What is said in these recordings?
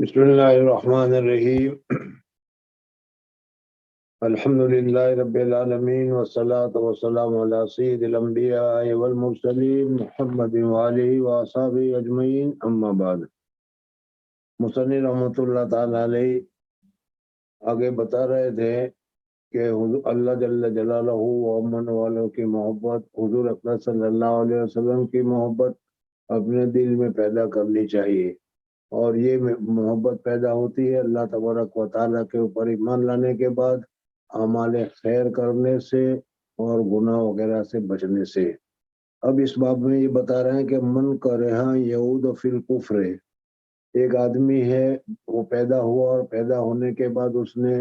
بسم اللہ الرحمن الرحیم الحمد للہ رب العالمین والصلاة والسلام علی سید الانبیاء والمرسلین محمد وآلہ وصحبہ اجمعین اما بعد۔ مصنف رحمۃ اللہ تعالی علیہ آگے بتا رہے تھے کہ اللہ جل جلالہ و امن والوں کی محبت، حضور اکرم صلی اللہ علیہ وسلم کی محبت اپنے دل میں پیدا کرنی چاہیے، اور یہ محبت پیدا ہوتی ہے اللہ تبارک و تعالیٰ کے اوپر ایمان لانے کے بعد اعمال خیر کرنے سے اور گناہ وغیرہ سے بچنے سے۔ اب اس باب میں یہ بتا رہے ہیں کہ من کرہ یعود فی الکفر، ایک آدمی ہے وہ پیدا ہوا اور پیدا ہونے کے بعد اس نے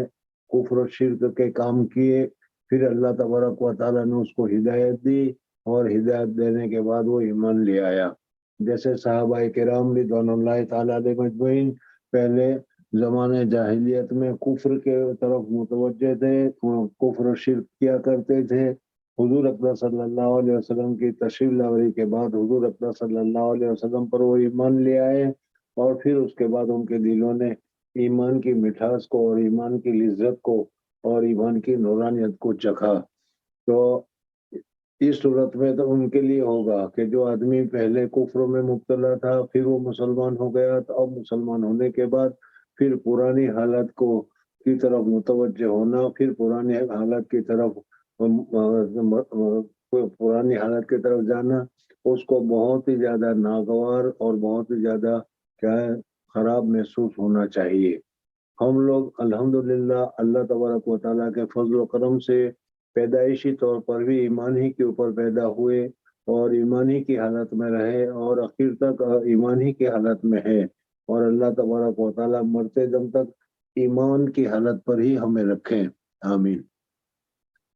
کفر و شرک کے کام کیے، پھر اللہ تبارک و تعالیٰ نے اس کو ہدایت دی، اور ہدایت دینے کے بعد وہ ایمان لے آیا۔ جیسے صحابہ کرام رضوان اللہ تعالیٰ علیہ مجمعین پہلے زمانے جاہلیت میں کفر کے طرف متوجہ تھے، کفر و شرک کیا کرتے تھے۔ حضور اکرم صلی اللہ علیہ وسلم کی تشریف لاوری کے بعد حضور اکرم صلی اللہ علیہ وسلم پر وہ ایمان لے آئے، اور پھر اس کے بعد ان کے دلوں نے ایمان کی مٹھاس کو اور ایمان کی لذت کو اور ایمان کی نورانیت کو چکھا۔ تو اس صورت میں تو ان کے لیے ہوگا کہ جو آدمی پہلے کفر میں مبتلا تھا پھر وہ مسلمان ہو گیا، تو اب مسلمان ہونے کے بعد پھر پرانی حالت کی طرف متوجہ ہونا، پھر پرانی حالت کی طرف جانا، اس کو بہت ہی زیادہ ناگوار اور بہت ہی زیادہ خراب محسوس ہونا چاہیے۔ ہم لوگ الحمدللہ اللہ تبارک و تعالیٰ کے فضل و کرم سے پیدائشی طور پر بھی ایمان ہی کے اوپر پیدا ہوئے اور ایمان ہی کی حالت میں رہے، اور آخر تک ایمان ہی کی حالت میں ہے، اور اللہ تبارک و تعالیٰ مرتے دم تک ایمان کی حالت پر ہی ہمیں رکھیں، آمین۔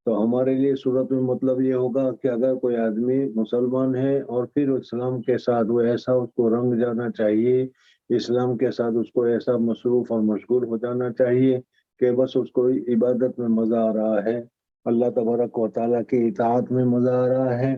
تو ہمارے لیے صورت میں مطلب یہ ہوگا کہ اگر کوئی آدمی مسلمان ہے اور پھر اسلام کے ساتھ وہ ایسا اس کو رنگ جانا چاہیے، اسلام کے ساتھ اس کو ایسا مصروف اور مشغول ہو جانا چاہیے کہ بس اس کو عبادت میں مزہ آ رہا ہے، اللہ تبارک و تعالیٰ کی اطاعت میں مزہ آ رہا ہے،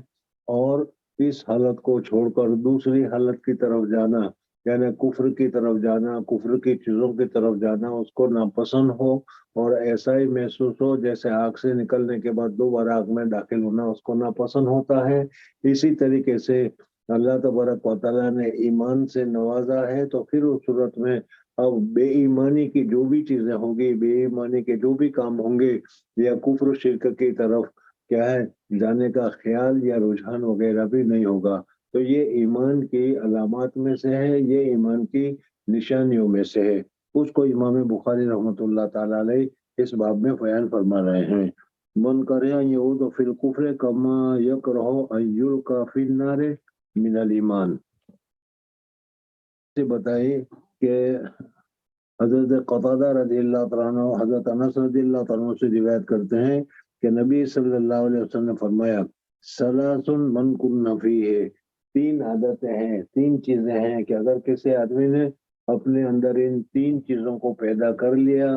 اور اس حالت کو چھوڑ کر دوسری حالت کی طرف جانا، یعنی کفر کی طرف جانا، کفر کی چیزوں کی طرف جانا اس کو ناپسند ہو، اور ایسا ہی محسوس ہو جیسے آگ سے نکلنے کے بعد دوبارہ آگ میں داخل ہونا اس کو ناپسند ہوتا ہے۔ اسی طریقے سے اللہ تبارک و تعالیٰ نے ایمان سے نوازا ہے، تو پھر اس صورت میں اب بے ایمانی کی جو بھی چیزیں ہوں گی، بے ایمانی کے جو بھی کام ہوں گے، یا کفر و شرک کی طرف جانے کا خیال یا رجحان وغیرہ بھی نہیں ہوگا۔ تو یہ ایمان کی علامات میں سے ہے، یہ ایمان کی نشانیوں میں سے ہے۔ اس کو امام بخاری رحمۃ اللہ تعالیٰ علیہ اس باب میں بیان فرما رہے ہیں۔ من کرہ یعود فی الکفر کما یکرہ ان یلقی فی النار من الایمان، سے بتائی کہ حضرت قتادہ رضی اللہ تعالیٰ عنہ حضرت انس رضی اللہ تعالیٰ عنہ سے روایت کرتے ہیں کہ نبی صلی اللہ علیہ وسلم نے فرمایا، ثلاث من کن فیہ، تین عادتیں ہیں، تین چیزیں ہیں کہ اگر کسی آدمی نے اپنے اندر ان تین چیزوں کو پیدا کر لیا،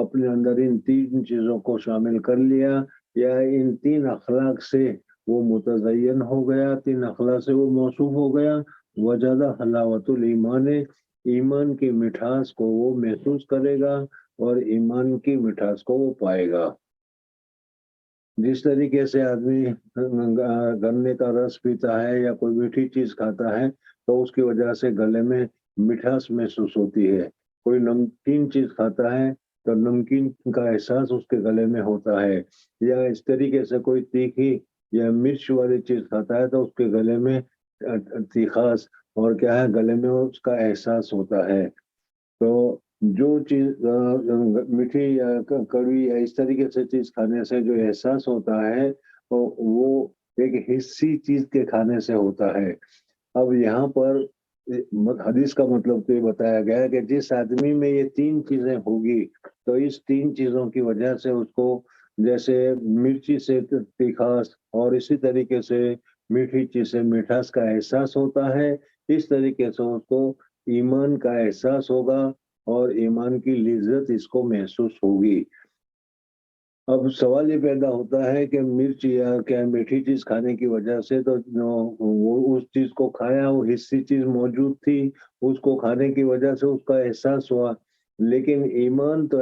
اپنے اندر ان تین چیزوں کو شامل کر لیا، یا ان تین اخلاق سے وہ متزین ہو گیا، تین اخلاق سے وہ موصوف ہو گیا، وجد حلاوت الایمان، ایمان کی مٹھاس کو وہ محسوس کرے گا اور ایمان کی مٹھاس کو وہ پائے گا۔ جس طریقے سے آدمی گنے کا رس پیتا ہے یا کوئی میٹھی چیز کھاتا ہے تو اس کی وجہ سے گلے میں مٹھاس محسوس ہوتی ہے، کوئی نمکین چیز کھاتا ہے تو نمکین کا احساس اس کے گلے میں ہوتا ہے، یا اس طریقے سے کوئی تیکھی یا مرچ والی چیز کھاتا ہے تو اس کے گلے میں تیخاس اور گلے میں اس کا احساس ہوتا ہے۔ تو جو چیز میٹھی یا کڑوی یا اس طریقے سے چیز کھانے سے جو احساس ہوتا ہے وہ ایک حصی چیز کے کھانے سے ہوتا ہے۔ اب یہاں پر حدیث کا مطلب تو یہ بتایا گیا کہ جس آدمی میں یہ تین چیزیں ہوگی تو اس تین چیزوں کی وجہ سے اس کو جیسے مرچی سے تیکھاس اور اسی طریقے سے میٹھی چیز سے مٹھاس کا احساس ہوتا ہے، اس طریقے سے اس کو ایمان کا احساس ہوگا اور ایمان کی لذت اس کو محسوس ہوگی۔ اب سوال یہ پیدا ہوتا ہے کہ مرچ یا کیا میٹھی چیز کھانے کی وجہ سے تو وہ اس چیز کو کھایا، وہ حصی چیز موجود تھی، اس کو کھانے کی وجہ سے اس کا احساس ہوا، لیکن ایمان تو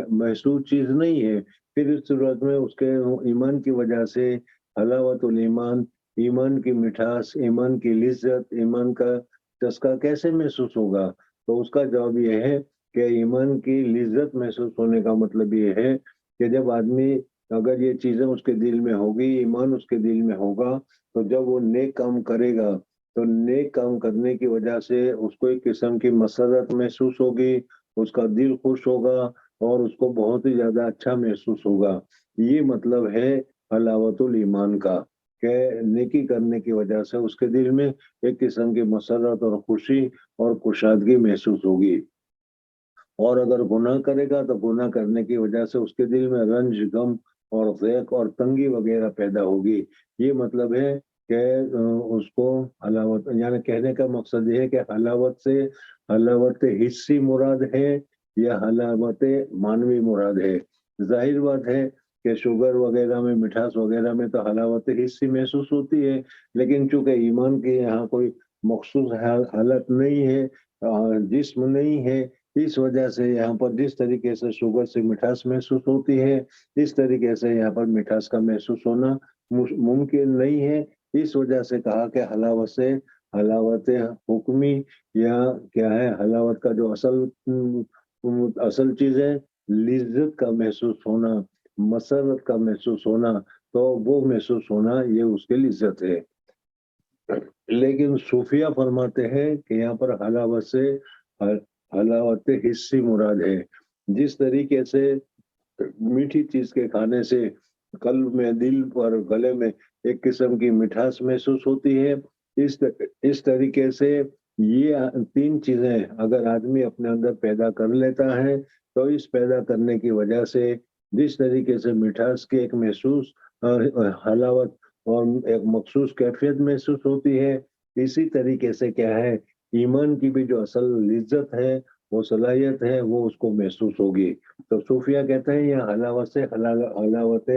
محسوس چیز نہیں ہے۔ پھر اس صورت میں اس کے ایمان کی وجہ سے حلاوت الایمان، ایمان کی مٹھاس، ایمان کی لذت، ایمان کا چسکا کیسے محسوس ہوگا؟ تو اس کا جواب یہ ہے کہ ایمان کی لذت محسوس ہونے کا مطلب یہ ہے کہ جب آدمی، اگر یہ چیزیں اس کے دل میں ہوگی، ایمان اس کے دل میں ہوگا، تو جب وہ نیک کام کرے گا تو نیک کام کرنے کی وجہ سے اس کو ایک قسم کی مسرت محسوس ہوگی، اس کا دل خوش ہوگا اور اس کو بہت ہی زیادہ اچھا محسوس ہوگا۔ یہ مطلب ہے حلاوت الایمان کا، کہ نیکی کرنے کی وجہ سے اس کے دل میں ایک قسم کی مسرت اور خوشی اور کشادگی محسوس ہوگی، اور اگر گناہ کرے گا تو گناہ کرنے کی وجہ سے اس کے دل میں رنج، غم اور ضیق اور تنگی وغیرہ پیدا ہوگی۔ یہ مطلب ہے کہ اس کو حلاوت، یعنی کہنے کا مقصد یہ ہے کہ حلاوت سے حلاوت حصی مراد ہے یا حلاوت مانوی مراد ہے؟ ظاہر بات ہے کہ شوگر وغیرہ میں، مٹھاس وغیرہ میں تو حلاوت حصی محسوس ہوتی ہے، لیکن چونکہ ایمان کی یہاں کوئی مخصوص حالت نہیں ہے، جسم نہیں ہے، اس وجہ سے یہاں پر جس طریقے سے شوگر سے مٹھاس محسوس ہوتی ہے، اس طریقے سے یہاں پر مٹھاس کا محسوس ہونا ممکن نہیں ہے۔ اس وجہ سے کہا کہ حلاوت سے حلاوت حکمی یا کیا ہے، حلاوت کا جو اصل چیز ہے، لذت کا محسوس ہونا، مسرت کا محسوس ہونا، تو وہ محسوس ہونا یہ اس کی لذت ہے۔ لیکن صوفیہ فرماتے ہیں کہ یہاں پر حلاوت سے حلاوت حصی مراد ہے۔ جس طریقے سے میٹھی چیز کے کھانے سے قلب میں، دل پر، گلے میں ایک قسم کی مٹھاس محسوس ہوتی ہے، اس طریقے سے یہ تین چیزیں اگر آدمی اپنے اندر پیدا کر لیتا ہے تو اس پیدا کرنے کی وجہ سے جس طریقے سے مٹھاس کی ایک محسوس حلاوت اور ایک مخصوص کیفیت محسوس ہوتی ہے، اسی طریقے سے کیا ہے، ایمان کی بھی جو اصل لذت ہے، وہ صلاحیت ہے، وہ اس کو محسوس ہوگی۔ تو صوفیہ کہتے ہیں یہ حلاوت سے حلاوت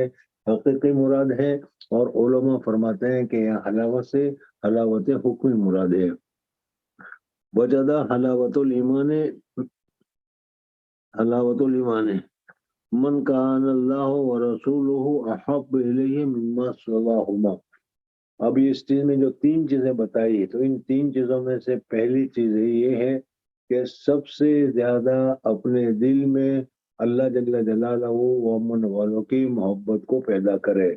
حقیقی مراد ہے، اور علماء فرماتے ہیں کہ یہ حلاوت سے حلاوت حکمی مراد ہے۔ وجدہ حلاوت الایمان من کان اللہ ورسولہ احب الیہ مما سواہما۔ اب اس چیز میں جو تین چیزیں بتائی، تو ان تین چیزوں میں سے پہلی چیز یہ ہے کہ سب سے زیادہ اپنے دل میں اللہ جل جلالہ و امن والوں کی محبت کو پیدا کرے،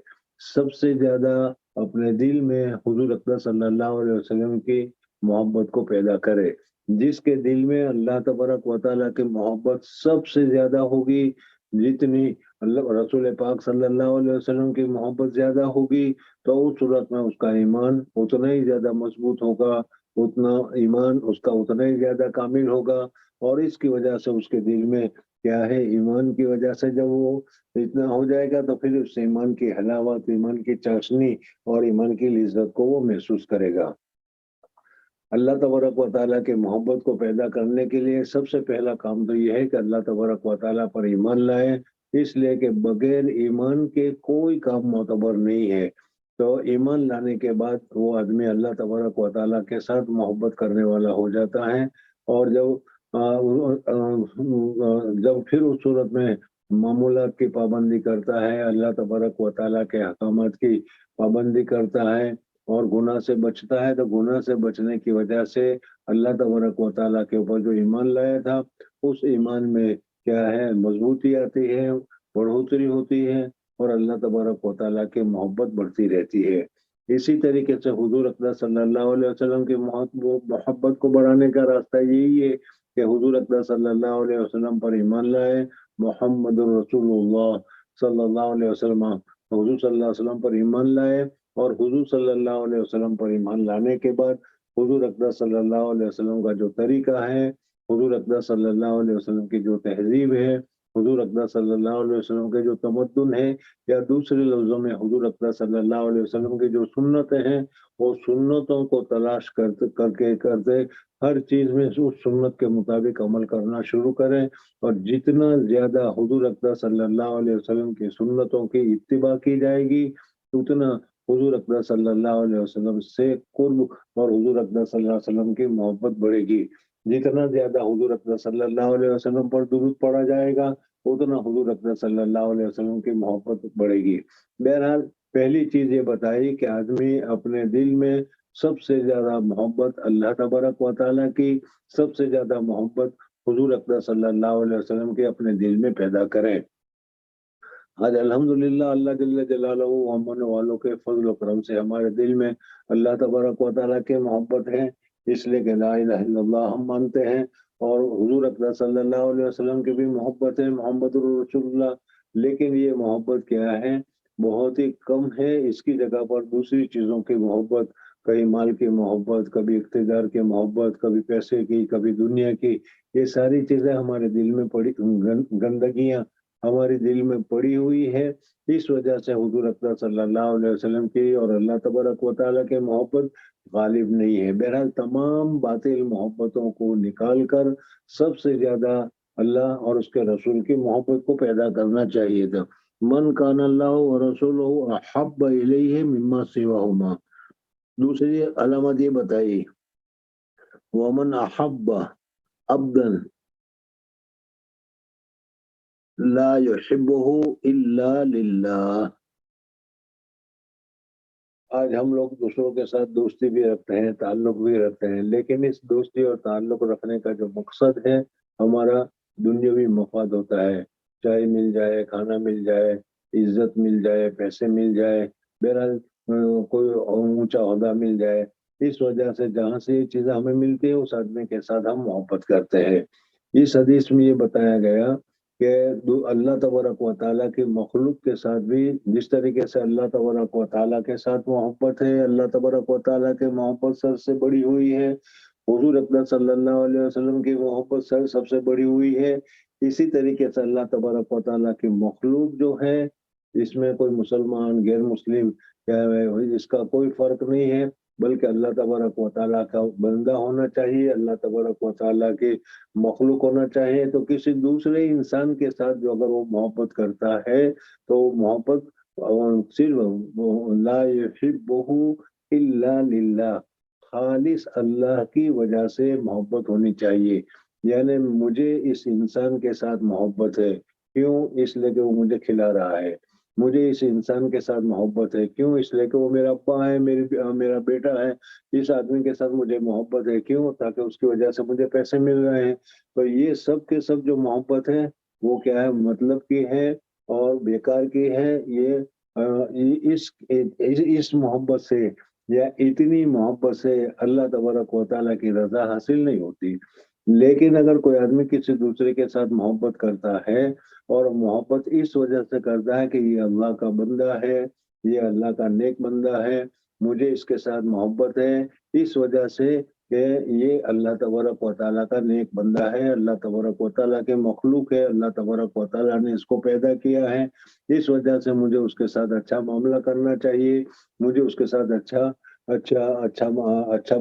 سب سے زیادہ اپنے دل میں حضور اکرم صلی اللہ علیہ وسلم کی محبت کو پیدا کرے۔ جس کے دل میں اللہ تبارک و تعالیٰ کی محبت سب سے زیادہ ہوگی، جتنی اللہ رسول پاک صلی اللہ علیہ وسلم کی محبت زیادہ ہوگی، تو اس صورت میں اس کا ایمان اتنا ہی زیادہ مضبوط ہوگا، اتنا ایمان اس کا اتنا ہی زیادہ کامل ہوگا، اور اس کی وجہ سے اس کے دل میں کیا ہے، ایمان کی وجہ سے جب وہ اتنا ہو جائے گا تو پھر اس ایمان کی حلاوت، ایمان کی چاشنی اور ایمان کی لذت کو وہ محسوس کرے گا۔ اللہ تبارک و تعالیٰ کے محبت کو پیدا کرنے کے لیے سب سے پہلا کام تو یہ ہے کہ اللہ تبارک و تعالیٰ پر ایمان لائے، اس لیے کہ بغیر ایمان کے کوئی کام معتبر نہیں ہے۔ تو ایمان لانے کے بعد وہ آدمی اللہ تبارک و تعالیٰ کے ساتھ محبت کرنے والا ہو جاتا ہے، اور جب پھر اس صورت میں معمولات کی پابندی کرتا ہے، اللہ تبارک و تعالیٰ کے احکامات کی پابندی کرتا ہے اور گناہ سے بچتا ہے، تو گناہ سے بچنے کی وجہ سے اللہ تبارک و تعالیٰ کے اوپر جو ایمان لایا تھا، اس ایمان میں کیا ہے، مضبوطی آتی ہے، بڑھوتری ہوتی ہے، اور اللہ تبارک و تعالیٰ کی محبت بڑھتی رہتی ہے۔ اسی طریقے سے حضور اکرم صلی اللہ علیہ وسلم کی محبت کو بڑھانے کا راستہ یہی ہے کہ حضور اکرم صلی اللہ علیہ وسلم پر ایمان لائے، محمد الرسول اللہ صلی اللہ علیہ وسلم، حضور صلی اللہ علیہ وسلم پر ایمان لائے، اور حضور صلی اللہ علیہ وسلم پر ایمان لانے کے بعد حضور اکرم صلی اللہ علیہ وسلم کا جو طریقہ ہے، حضور اکرم صلی اللہ علیہ وسلم کی جو تہذیب ہے، حضور اقدس صلی اللہ علیہ وسلم کے جو تمدن ہے، یا دوسرے لفظوں میں حضور اقدس صلی اللہ علیہ وسلم کی جو سنتیں ہیں، وہ سنتوں کو تلاش کرتے ہر چیز میں اس سنت کے مطابق عمل کرنا شروع کریں، اور جتنا زیادہ حضور اقدس صلی اللہ علیہ وسلم کی سنتوں کی اتباع کی جائے گی، اتنا حضور اقدس صلی اللہ علیہ وسلم سے قرب اور حضور اقدس صلی اللہ علیہ وسلم کی محبت بڑھے گی۔ جتنا زیادہ حضور اقدس صلی اللہ علیہ وسلم پر درود پڑھا جائے گا، اتنا حضور اقدس صلی اللہ علیہ وسلم کی محبت بڑھے گی۔ بہرحال پہلی چیز یہ بتائی کہ آدمی اپنے دل میں سب سے زیادہ محبت اللہ تبارک و تعالیٰ کی، سب سے زیادہ محبت حضور اقدس صلی اللہ علیہ وسلم کے اپنے دل میں پیدا کریں۔ آج الحمدللہ اللہ جل جلالہ امن والوں کے فضل و کرم سے ہمارے دل میں اللہ تبارک و تعالیٰ کے محبت ہے، اس لیے کہ لا الہ الا اللہ ہم مانتے ہیں، اور حضور اقدس صلی اللہ علیہ وسلم کی بھی محبت ہے، محمد رسول اللہ۔ لیکن یہ محبت کیا ہے؟ بہت ہی کم ہے۔ اس کی جگہ پر دوسری چیزوں کی محبت، کبھی مال کی محبت، کبھی اقتدار کی محبت، کبھی پیسے کی، کبھی دنیا کی، یہ ساری چیزیں ہمارے دل میں پڑی گندگیاں ہمارے دل میں پڑی ہوئی ہے۔ اس وجہ سے حضور اقدس صلی اللہ علیہ وسلم کی اور اللہ تبارک و تعالیٰ کے محبت غالب نہیں ہے۔ بہرحال تمام باطل محبتوں کو نکال کر سب سے زیادہ اللہ اور اس کے رسول کی محبت کو پیدا کرنا چاہیے تھا۔ من کان اللہ و رسولہ احب الیہ مما سواہما۔ دوسری علامت یہ بتائی، ومن احب عبدا لا يحبه الا للہ۔ آج ہم لوگ دوسروں کے ساتھ دوستی بھی رکھتے ہیں، تعلق بھی رکھتے ہیں، لیکن اس دوستی اور تعلق رکھنے کا جو مقصد ہے ہمارا دنیاوی مفاد ہوتا ہے، چائے مل جائے، کھانا مل جائے، عزت مل جائے، پیسے مل جائے، بہرحال کوئی اونچا عہدہ مل جائے۔ اس وجہ سے جہاں سے یہ چیزیں ہمیں ملتی ہے اس آدمی کے ساتھ ہم محبت کرتے ہیں۔ اس حدیث میں یہ بتایا گیا کہ اللہ تبارک و تعالیٰ کی مخلوق کے ساتھ بھی جس طریقے سے اللہ تبارک و تعالیٰ کے ساتھ محبت ہے، اللہ تبارک و تعالیٰ کے محبت سب سے بڑی ہوئی ہے، حضور اقدس صلی اللہ علیہ وسلم کی محبت سب سے بڑی ہوئی ہے، اسی طریقے سے اللہ تبارک و تعالیٰ کی مخلوق جو ہے، اس میں کوئی مسلمان غیر مسلم اس کا کوئی فرق نہیں ہے، بلکہ اللہ تبارک و تعالیٰ کا بندہ ہونا چاہیے، اللہ تبارک و تعالیٰ کی مخلوق ہونا چاہیے۔ تو کسی دوسرے انسان کے ساتھ جو اگر وہ محبت کرتا ہے تو محبت صرف لا یحبہ الا للہ، خالص اللہ کی وجہ سے محبت ہونی چاہیے۔ یعنی مجھے اس انسان کے ساتھ محبت ہے، کیوں؟ اس لیے کہ وہ مجھے کھلا رہا ہے۔ مجھے اس انسان کے ساتھ محبت ہے، کیوں؟ اس لیے کہ وہ میرا ابا ہے، میرا بیٹا ہے۔ اس آدمی کے ساتھ مجھے محبت ہے، کیوں؟ تاکہ اس کی وجہ سے مجھے پیسے مل رہے ہیں۔ تو یہ سب کے سب جو محبت ہے وہ کیا ہے؟ مطلب کی ہے اور بیکار کی ہے۔ یہ اس محبت سے یا اتنی محبت سے اللہ تبارک و تعالیٰ کی رضا حاصل نہیں ہوتی۔ لیکن اگر کوئی آدمی کسی دوسرے کے ساتھ محبت کرتا ہے اور محبت اس وجہ سے کرتا ہے کہ یہ اللہ کا بندہ ہے، یہ اللہ کا نیک بندہ ہے، مجھے اس کے ساتھ محبت ہے اس وجہ سے کہ یہ اللہ تبارک و تعالیٰ کا نیک بندہ ہے، اللہ تبارک و تعالیٰ کے مخلوق ہے، اللہ تبارک و تعالیٰ نے اس کو پیدا کیا ہے، اس وجہ سے مجھے اس کے ساتھ اچھا معاملہ کرنا چاہیے، مجھے اس کے ساتھ اچھا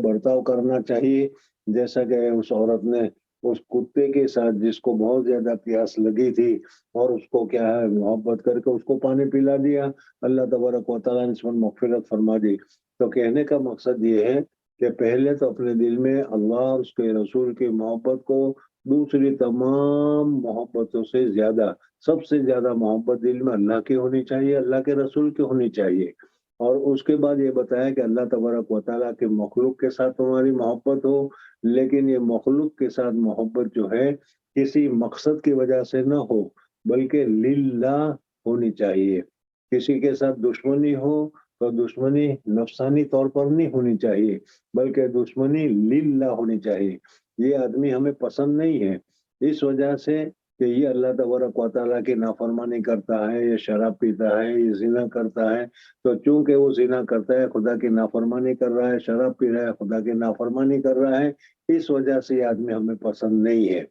برتاؤ کرنا چاہیے۔ جیسا کہ اس عورت نے اس کتے کے ساتھ جس کو بہت زیادہ پیاس لگی تھی اور اس کو کیا ہے محبت کر کے اس کو پانی پلا دیا، اللہ تبارک و تعالیٰ نے اس پر مغفرت فرما دی۔ تو کہنے کا مقصد یہ ہے کہ پہلے تو اپنے دل میں اللہ اور اس کے رسول کی محبت کو دوسری تمام محبتوں سے زیادہ، سب سے زیادہ محبت دل میں اللہ کی ہونی چاہیے، اللہ کے رسول کی ہونی چاہیے۔ اور اس کے بعد یہ بتایا کہ اللہ تبارک و تعالیٰ کے مخلوق کے ساتھ تمہاری محبت ہو، لیکن یہ مخلوق کے ساتھ محبت جو ہے کسی مقصد کی وجہ سے نہ ہو، بلکہ للہ ہونی چاہیے۔ کسی کے ساتھ دشمنی ہو تو دشمنی نفسانی طور پر نہیں ہونی چاہیے، بلکہ دشمنی للہ ہونی چاہیے۔ یہ آدمی ہمیں پسند نہیں ہے اس وجہ سے کہ یہ اللہ تبارک و تعالیٰ کی نافرمانی کرتا ہے، یہ شراب پیتا ہے، یہ زنا کرتا ہے، تو چونکہ وہ زنا کرتا ہے خدا کی نافرمانی کر رہا ہے، شراب پی رہا ہے خدا کی نافرمانی کر رہا ہے، اس وجہ سے یہ آدمی ہمیں پسند نہیں ہے۔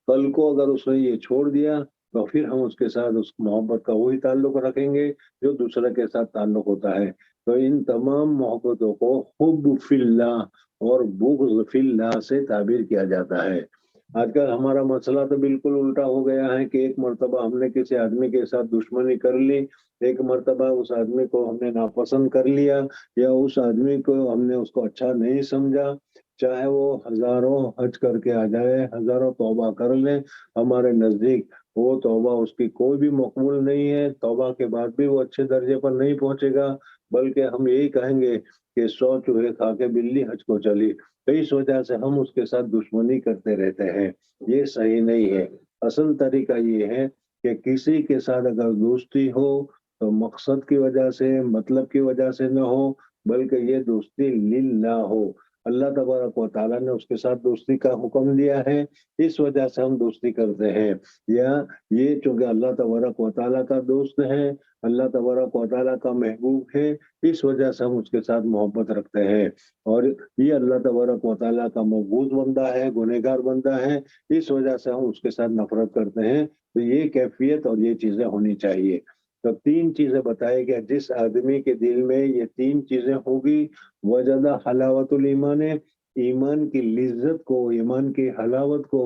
کل کو اگر اس نے یہ چھوڑ دیا تو پھر ہم اس کے ساتھ اس محبت کا وہی تعلق رکھیں گے جو دوسرے کے ساتھ تعلق ہوتا ہے۔ تو ان تمام محبتوں کو حب فی اللہ اور بغض فی اللہ سے تعبیر کیا جاتا ہے۔ آج کل ہمارا مسئلہ تو بالکل الٹا ہو گیا ہے کہ ایک مرتبہ ہم نے کسی آدمی کے ساتھ دشمنی کر لی، ایک مرتبہ اس آدمی کو ہم نے ناپسند کر لیا، یا اس آدمی کو ہم نے اس کو اچھا نہیں سمجھا، چاہے وہ ہزاروں حج کر کے آ جائے، ہزاروں توبہ کر لیں، ہمارے نزدیک وہ توبہ اس کی کوئی بھی مقبول نہیں ہے، توبہ کے بعد بھی وہ اچھے درجے پر نہیں پہنچے گا، بلکہ ہم یہی کہیں گے کہ 100 چوہے کھا کے بلی حج کو چلی۔ تو اس وجہ سے ہم اس کے ساتھ دشمنی کرتے رہتے ہیں، یہ صحیح نہیں ہے۔ اصل طریقہ یہ ہے کہ کسی کے ساتھ اگر دوستی ہو تو مقصد کی وجہ سے، مطلب کی وجہ سے نہ ہو، بلکہ یہ دوستی للہ ہو۔ اللہ تبارک و تعالیٰ نے اس کے ساتھ دوستی کا حکم دیا ہے، اس وجہ سے ہم دوستی کرتے ہیں، یا یہ چونکہ اللہ تبارک و تعالیٰ کا دوست ہے، اللہ تبارک و تعالیٰ کا محبوب ہے، اس وجہ سے ہم اس کے ساتھ محبت رکھتے ہیں۔ اور یہ اللہ تبارک و تعالیٰ کا مقبوض بندہ ہے، گنہگار بندہ ہے، اس وجہ سے ہم اس کے ساتھ نفرت کرتے ہیں۔ تو یہ کیفیت اور یہ چیزیں ہونی چاہیے۔ تو 3 چیزیں بتائی کہ جس آدمی کے دل میں یہ 3 چیزیں ہوگی، وجدہ حلاوت الایمان، ایمان کی لذت کو، ایمان کی حلاوت کو،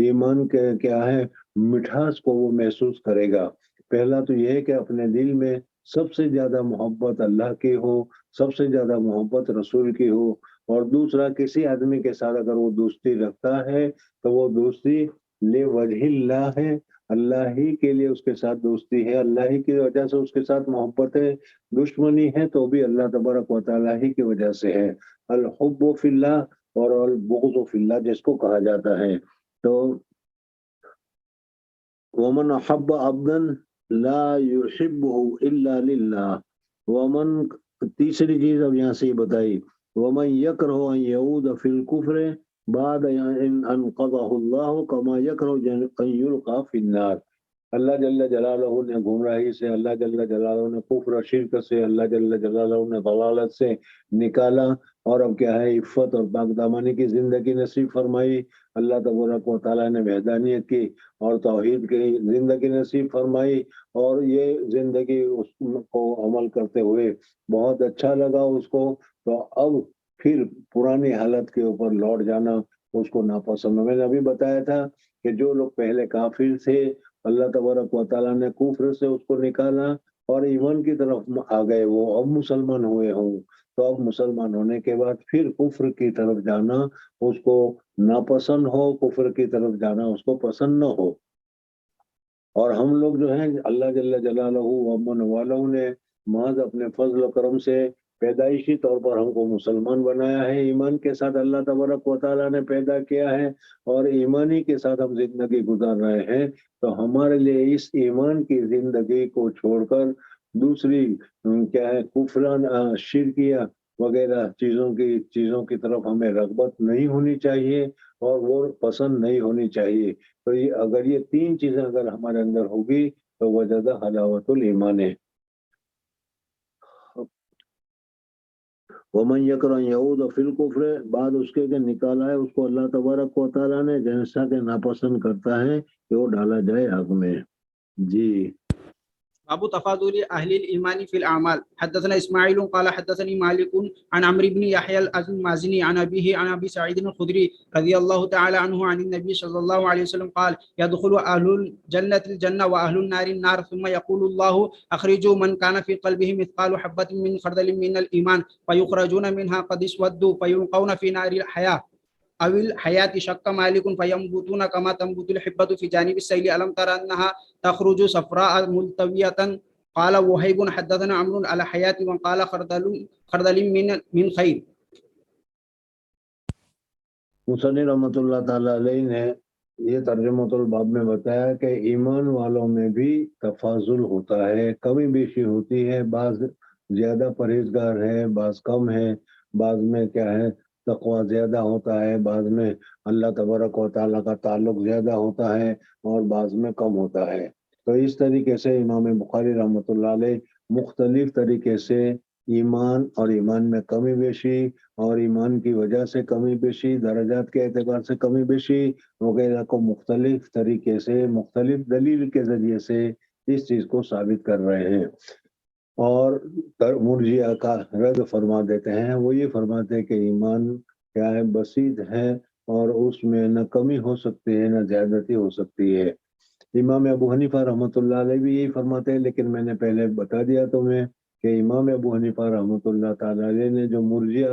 ایمان کے کیا ہے مٹھاس کو وہ محسوس کرے گا۔ پہلا تو یہ ہے کہ اپنے دل میں سب سے زیادہ محبت اللہ کی ہو، سب سے زیادہ محبت رسول کی ہو، اور دوسرا کسی آدمی کے ساتھ اگر وہ دوستی رکھتا ہے تو وہ دوستی لوجہ اللہ ہے، اللہ ہی کے لیے اس کے ساتھ دوستی ہے، اللہ ہی کی وجہ سے اس کے ساتھ محبت ہے، دشمنی ہے تو بھی اللہ تبارک و تعالیٰ ہی کی وجہ سے ہے۔ الحب فی اللہ اور البغض فی اللہ جس کو کہا جاتا ہے۔ تو ومن احب عبدا لا يحبه الا للہ، ومن تیسری چیز اب یہاں سے ہی بتائی، ومن یکرہ ان یعود فی الکفر بعد ان انقذہ اللہ کما یکرہ ان یلقى فی النار۔ اللہ جل جلالہ نے گمراہی سے، اللہ جل جلالہ نے کفر و شرک سے، اللہ جل جلالہ نے ضلالت سے نکالا، اور اب کیا ہے عفت اور پاک دامانی کی زندگی نصیب فرمائی۔ اللہ تبارک و تعالیٰ نے وحدانیت کی اور توحید کی زندگی نصیب فرمائی، اور یہ زندگی اس کو عمل کرتے ہوئے بہت اچھا لگا اس کو، تو اب پھر پرانی حالت کے اوپر لوٹ جانا اس کو ناپسند۔ میں نے ابھی بتایا تھا کہ جو لوگ پہلے کافر تھے، اللہ تبارک و تعالیٰ نے کفر سے اس کو نکالا اور ایمان کی طرف آ گئے، وہ اب مسلمان ہوئے ہوں، تو اب مسلمان ہونے کے بعد پھر کفر کی طرف جانا اس کو ناپسند ہو، کفر کی طرف جانا اس کو پسند نہ ہو۔ اور ہم لوگ جو ہیں اللہ جل جلالہ ومن والہ نے محض اپنے فضل و کرم سے پیدائشی طور پر ہم کو مسلمان بنایا ہے، ایمان کے ساتھ اللہ تبارک و تعالیٰ نے پیدا کیا ہے، اور ایمانی کے ساتھ ہم زندگی گزار رہے ہیں۔ تو ہمارے لیے اس ایمان کی زندگی کو چھوڑ کر دوسری کیا ہے کفران شرکیہ وغیرہ چیزوں کی طرف ہمیں رغبت نہیں ہونی چاہیے، اور وہ پسند نہیں ہونی چاہیے۔ تو اگر یہ 3 چیزیں اگر ہمارے اندر ہوگی تو وجدہ حلاوت الایمان ہے۔ ومن یکرہ ان یعود فی الکفر، بعد اس کے نکالا ہے اس کو اللہ تبارک و تعالیٰ نے جیسا کہ ناپسند کرتا ہے کہ وہ ڈالا جائے آگ میں۔ جی باب تفاضل اهل الايمان في الاعمال. حدثنا اسماعيل قال حدثني مالك عن عمرو بن يحيى المازني عن ابيه عن ابي سعيد الخدري رضي الله تعالى عنه عن النبي صلى الله عليه وسلم قال: يدخل اهل الجنه الجنه واهل النار النار، ثم يقول الله: اخرجوا من كان في قلبه مثقال حبه من خردل من الايمان، فيخرجون منها قد اسودوا، فيلقون في نار الحياه أو الحياة. شك مالك: فينبتون كما تنبت الحبة في جانب السيل، ألم تر أنها تخرج صفراء ملتوية؟ قال وهيب: حدثنا عمرو على حياة، وقال خردل من خير۔ مصنف رحمۃ اللہ تعالیٰ علیہ نے یہ ترجمۃ الباب میں بتایا کہ ایمان والوں میں بھی تفاضل ہوتا ہے، کمی بیشی ہوتی ہے، بعض زیادہ پرہیزگار ہے، بعض کم ہے، بعض میں کیا ہے تقوی زیادہ ہوتا ہے، بعض میں اللہ تبارک و تعالیٰ کا تعلق زیادہ ہوتا ہے، اور بعض میں کم ہوتا ہے۔ تو اس طریقے سے امام بخاری رحمۃ اللہ علیہ مختلف طریقے سے ایمان اور ایمان میں کمی بیشی اور ایمان کی وجہ سے کمی بیشی، درجات کے اعتبار سے کمی بیشی وغیرہ کو مختلف طریقے سے مختلف دلیل کے ذریعے سے اس چیز کو ثابت کر رہے ہیں، اور مرجئہ کا رد فرما دیتے ہیں۔ وہ یہ فرماتے ہیں کہ ایمان کیا ہے، بسیط ہے اور اس میں نہ کمی ہو سکتی ہے نہ زیادتی ہو سکتی ہے۔ امام ابو حنیفہ رحمۃ اللہ علیہ بھی یہی فرماتے ہیں، لیکن میں نے پہلے بتا دیا تمہیں کہ امام ابو حنیفہ رحمۃ اللہ تعالی علیہ نے جو مرجئہ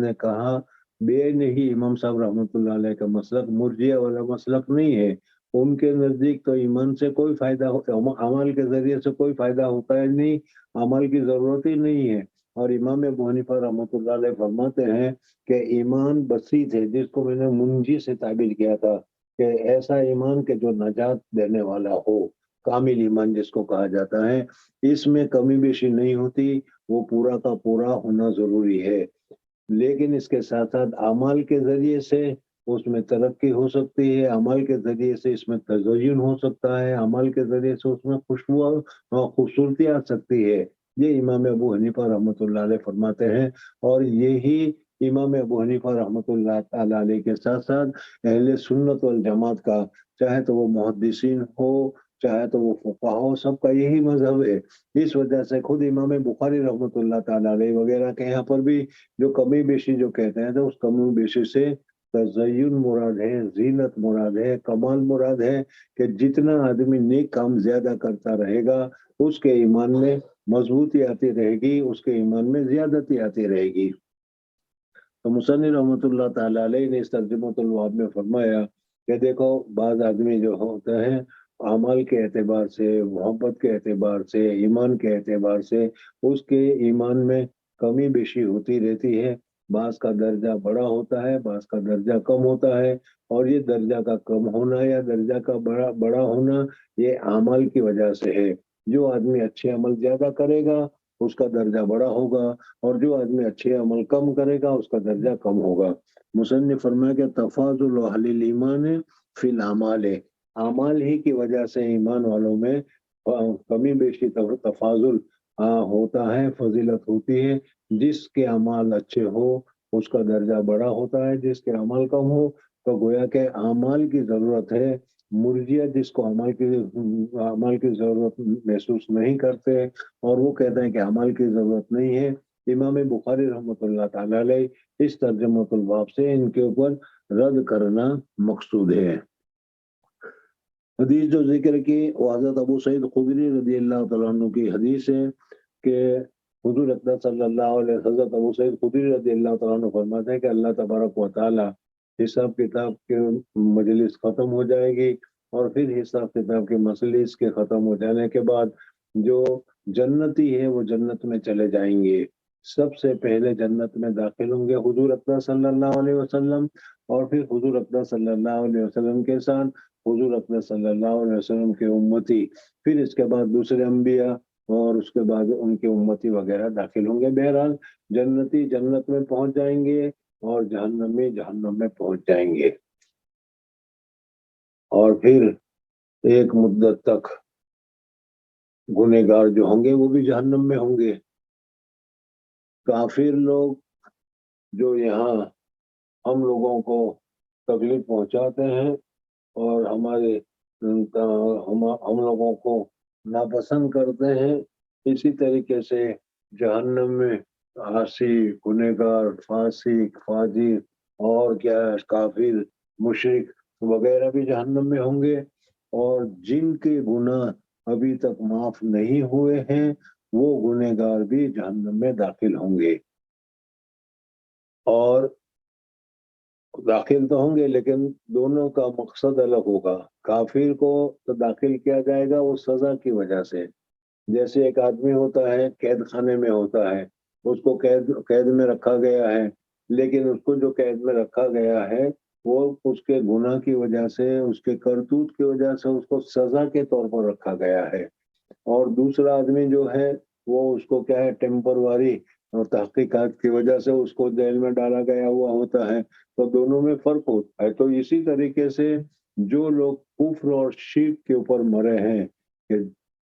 نے کہا، بے نہیں، امام صاحب رحمۃ اللہ علیہ کا مسلک مرجئہ والا مسلک نہیں ہے۔ ان کے نزدیک تو ایمان سے کوئی فائدہ عمل کے ذریعے سے کوئی فائدہ ہوتا ہے نہیں، عمل کی ضرورت ہی نہیں ہے۔ اور امام ابو حنیفہ رحمۃ اللہ علیہ فرماتے ہیں کہ ایمان بسیط ہے، جس کو میں نے منجی سے تعبیر کیا تھا کہ ایسا ایمان کہ جو نجات دینے والا ہو، کامل ایمان جس کو کہا جاتا ہے، اس میں کمی بیشی نہیں ہوتی، وہ پورا کا پورا ہونا ضروری ہے۔ لیکن اس کے ساتھ ساتھ اعمال کے ذریعے سے اس میں ترقی ہو سکتی ہے، عمل کے ذریعے سے اس میں تزئین ہو سکتا ہے، عمل کے ذریعے سے اس میں خوشبو اور خوبصورتی آ سکتی ہے۔ یہ امام ابو حنیفہ رحمۃ اللہ علیہ فرماتے ہیں، اور یہی امام ابو حنیفہ رحمۃ اللہ تعالی علیہ کے ساتھ ساتھ اہل سنت والجماعت کا، چاہے تو وہ محدثین ہو چاہے تو وہ فقہا ہو، سب کا یہی مذہب ہے۔ اس وجہ سے خود امام بخاری رحمۃ اللہ تعالی علیہ وغیرہ کے یہاں پر بھی جو کمی بیشی جو کہتے ہیں تو اس کمی بیشی سے تزئین مراد ہے، زینت مراد ہے، کمال مراد ہے، کہ جتنا آدمی نیک کام زیادہ کرتا رہے گا اس کے ایمان میں مضبوطی آتی رہے گی، اس کے ایمان میں زیادتی آتی رہے گی۔ تو مصنف رحمۃ اللہ تعالی علیہ نے اس ترجمۃ الواب میں فرمایا کہ دیکھو، بعض آدمی جو ہوتے ہیں عمل کے اعتبار سے، محبت کے اعتبار سے، ایمان کے اعتبار سے اس کے ایمان میں کمی بیشی ہوتی رہتی ہے، بعض کا درجہ بڑا ہوتا ہے، بعض کا درجہ کم ہوتا ہے، اور یہ درجہ کا کم ہونا یا درجہ کا بڑا ہونا یہ اعمال کی وجہ سے ہے۔ جو آدمی اچھے عمل زیادہ کرے گا اس کا درجہ بڑا ہوگا، اور جو آدمی اچھے عمل کم کرے گا اس کا درجہ کم ہوگا۔ مصنف فرمایا کہ تفاضل اہل الایمان فی الاعمال، اعمال ہی کی وجہ سے ایمان والوں میں کمی بیشی تفاضل ہوتا ہے، فضیلت ہوتی ہے۔ جس کے اعمال اچھے ہو اس کا درجہ بڑا ہوتا ہے، جس کے عمل کم ہو تو گویا کہ اعمال کی ضرورت ہے۔ مرجئہ جس کو عمل کی ضرورت محسوس نہیں کرتے اور وہ کہتے ہیں کہ عمل کی ضرورت نہیں ہے، امام بخاری رحمۃ اللہ تعالی علیہ اس ترجمۃ الباب سے ان کے اوپر رد کرنا مقصود ہے۔ حدیث جو ذکر کی وہ حضرت ابو سعید خدری رضی اللہ تعالیٰ عنہ کی حدیث ہے کہ حضور اقدس صلی اللہ علیہ حضرت ابو سعید خدری رضی اللہ تعالیٰ عنہ فرماتے ہیں کہ اللہ تبارک و تعالیٰ حساب کتاب کے مجلس ختم ہو جائے گی، اور پھر حساب کتاب کے مجلس کے ختم ہو جانے کے بعد جو جنتی ہے وہ جنت میں چلے جائیں گے۔ سب سے پہلے جنت میں داخل ہوں گے حضور اقدس صلی اللہ علیہ وسلم، اور پھر حضور اقدس صلی اللہ علیہ وسلم کے ساتھ حضور اقدس صلی اللہ علیہ وسلم کے امتی، پھر اس کے بعد دوسرے انبیاء، اور اس کے بعد ان کے امتی وغیرہ داخل ہوں گے۔ بہرحال جنتی جنت میں پہنچ جائیں گے اور جہنمی جہنم میں پہنچ جائیں گے، اور پھر ایک مدت تک گنہگار جو ہوں گے وہ بھی جہنم میں ہوں گے۔ کافر لوگ جو یہاں ہم لوگوں کو تکلیف پہنچاتے ہیں اور ہم لوگوں کو ناپسند کرتے ہیں، اسی طریقے سے جہنم میں عاصی، گنہگار، فاسق، فاجر اور کیا کافر، مشرک وغیرہ بھی جہنم میں ہوں گے، اور جن کے گناہ ابھی تک معاف نہیں ہوئے ہیں وہ گنہگار بھی جہنم میں داخل ہوں گے۔ اور داخل تو ہوں گے لیکن دونوں کا مقصد الگ ہوگا۔ کافر کو تو داخل کیا جائے گا وہ سزا کی وجہ سے، جیسے ایک آدمی ہوتا ہے قید خانے میں ہوتا ہے، اس کو قید میں رکھا گیا ہے، لیکن اس کو جو قید میں رکھا گیا ہے وہ اس کے گناہ کی وجہ سے، اس کے کرتوت کی وجہ سے اس کو سزا کے طور پر رکھا گیا ہے، اور دوسرا آدمی جو ہے وہ اس کو کیا ہے ٹیمپروری اور تحقیقات کی وجہ سے اس کو جیل میں ڈالا گیا ہوا ہوتا ہے، تو دونوں میں فرق ہوتا ہے۔ تو اسی طریقے سے جو لوگ کفر اور شرک کے اوپر مرے ہیں کہ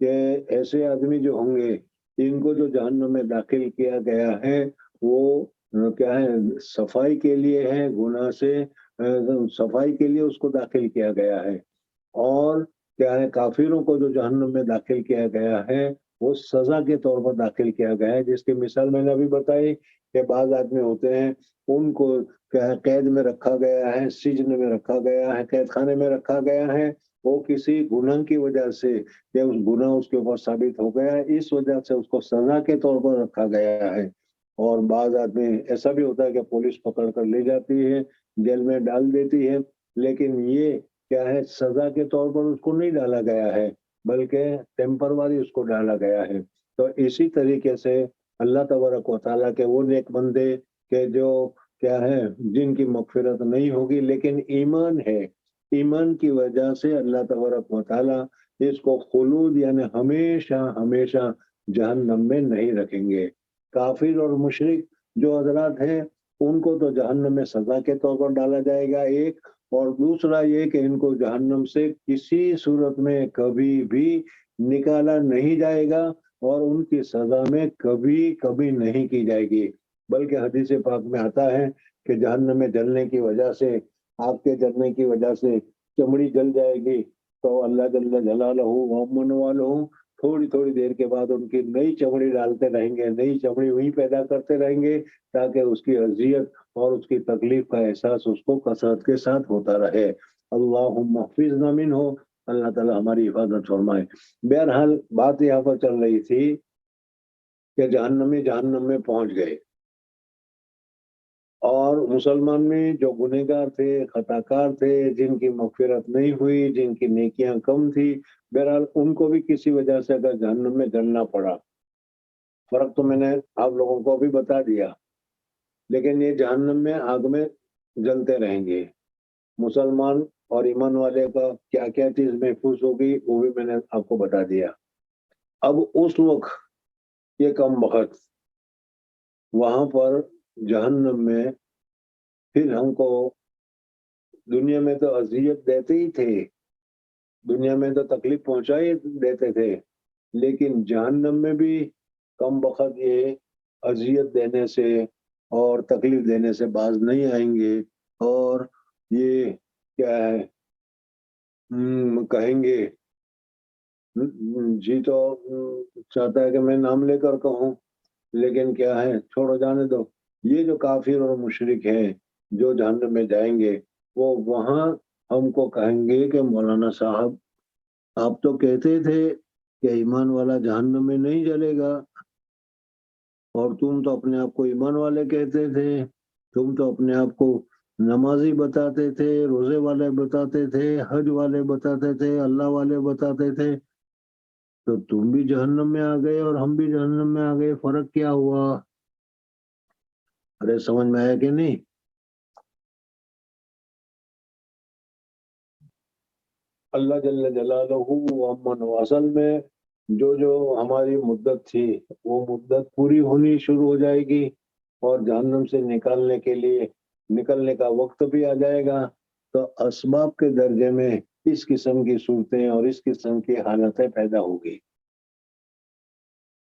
کہ ایسے آدمی جو ہوں گے ان کو جو جہنم میں داخل کیا گیا ہے وہ کیا ہے صفائی کے لیے ہے، گناہ سے صفائی کے لیے اس کو داخل کیا گیا ہے، اور کیا ہے کافروں کو جو جہنم میں داخل کیا گیا ہے وہ سزا کے طور پر داخل کیا گیا ہے، جس کی مثال میں نے ابھی بتائی کہ بعض آدمی ہوتے ہیں ان کو کیا ہے قید میں رکھا گیا ہے، سجن میں رکھا گیا ہے، قید خانے میں رکھا گیا ہے، وہ کسی گناہ کی وجہ سے کہ اس گناہ اس کے اوپر ثابت ہو گیا ہے، اس وجہ سے اس کو سزا کے طور پر رکھا گیا ہے۔ اور بعض آدمی ایسا بھی ہوتا ہے کہ پولیس پکڑ کر لے جاتی ہے، جیل میں ڈال دیتی ہے، لیکن یہ کیا ہے سزا کے طور پر اس کو نہیں ڈالا گیا ہے بلکہ ٹیمپروری اس کو ڈالا گیا ہے۔ تو اسی طریقے سے اللہ تبارک و تعالیٰ کے وہ نیک بندے کہ جو کیا ہے جن کی مغفرت نہیں ہوگی لیکن ایمان ہے، ایمان کی وجہ سے اللہ تبارک و تعالیٰ اس کو خلود یعنی ہمیشہ ہمیشہ جہنم میں نہیں رکھیں گے۔ کافر اور مشرک جو حضرات ہیں ان کو تو جہنم میں سزا کے طور پر ڈالا جائے گا ایک، اور دوسرا یہ کہ ان کو جہنم سے کسی صورت میں کبھی بھی نکالا نہیں جائے گا اور ان کی سزا میں کبھی کبھی نہیں کی جائے گی، بلکہ حدیث پاک میں آتا ہے کہ جہنم میں جلنے کی وجہ سے، آگ کے جلنے کی وجہ سے چمڑی جل جائے گی، تو اللہ جل جلالہ ومن والہ تھوڑی تھوڑی دیر کے بعد ان کی نئی چمڑی ڈالتے رہیں گے، نئی چمڑی وہیں پیدا کرتے رہیں گے تاکہ اس کی اذیت اور اس کی تکلیف کا احساس اس کو کثرت کے ساتھ ہوتا رہے۔ اللہم احفظنا منہ، اللہ تعالیٰ ہماری حفاظت فرمائے۔ بہرحال بات یہاں پر چل رہی تھی کہ جہنم میں پہنچ گئے، اور مسلمان میں جو گنہگار تھے، خطا کار تھے، جن کی مغفرت نہیں ہوئی، جن کی نیکیاں کم تھی، بہرحال ان کو بھی کسی وجہ سے اگر جہنم میں جلنا پڑا، فرق تو میں نے آپ لوگوں کو بھی بتا دیا، لیکن یہ جہنم میں آگ میں جلتے رہیں گے۔ مسلمان اور ایمان والے کا کیا کیا چیز محفوظ ہوگی وہ بھی میں نے آپ کو بتا دیا۔ اب اس وقت یہ کم بخت وہاں پر جہنم میں پھر ہم کو دنیا میں تو اذیت دیتے ہی تھے، دنیا میں تو تکلیف پہنچائی دیتے تھے، لیکن جہنم میں بھی کم بخت یہ اذیت دینے سے اور تکلیف دینے سے باز نہیں آئیں گے، اور یہ کیا ہے کہیں گے جی تو چاہتا ہے کہ میں نام لے کر کہوں، لیکن کیا ہے چھوڑو جانے دو۔ یہ جو کافر اور مشرک ہیں جو جہنم میں جائیں گے وہ وہاں ہم کو کہیں گے کہ مولانا صاحب آپ تو کہتے تھے کہ ایمان والا جہنم میں نہیں جلے گا، اور تم تو اپنے آپ کو ایمان والے کہتے تھے، تم تو اپنے آپ کو نمازی بتاتے تھے، روزے والے بتاتے تھے، حج والے بتاتے تھے، اللہ والے بتاتے تھے، تو تم بھی جہنم میں آ گئے اور ہم بھی جہنم میں آ گئے، فرق کیا ہوا؟ ارے سمجھ میں آیا کہ نہیں؟ اللہ جل جلالہ ومن واصل میں جو ہماری مدت تھی وہ مدت پوری ہونی شروع ہو جائے گی، اور جہنم سے نکلنے کا وقت بھی آ جائے گا، تو اسباب کے درجے میں اس قسم کی صورتیں اور اس قسم کی حالتیں پیدا ہوگی۔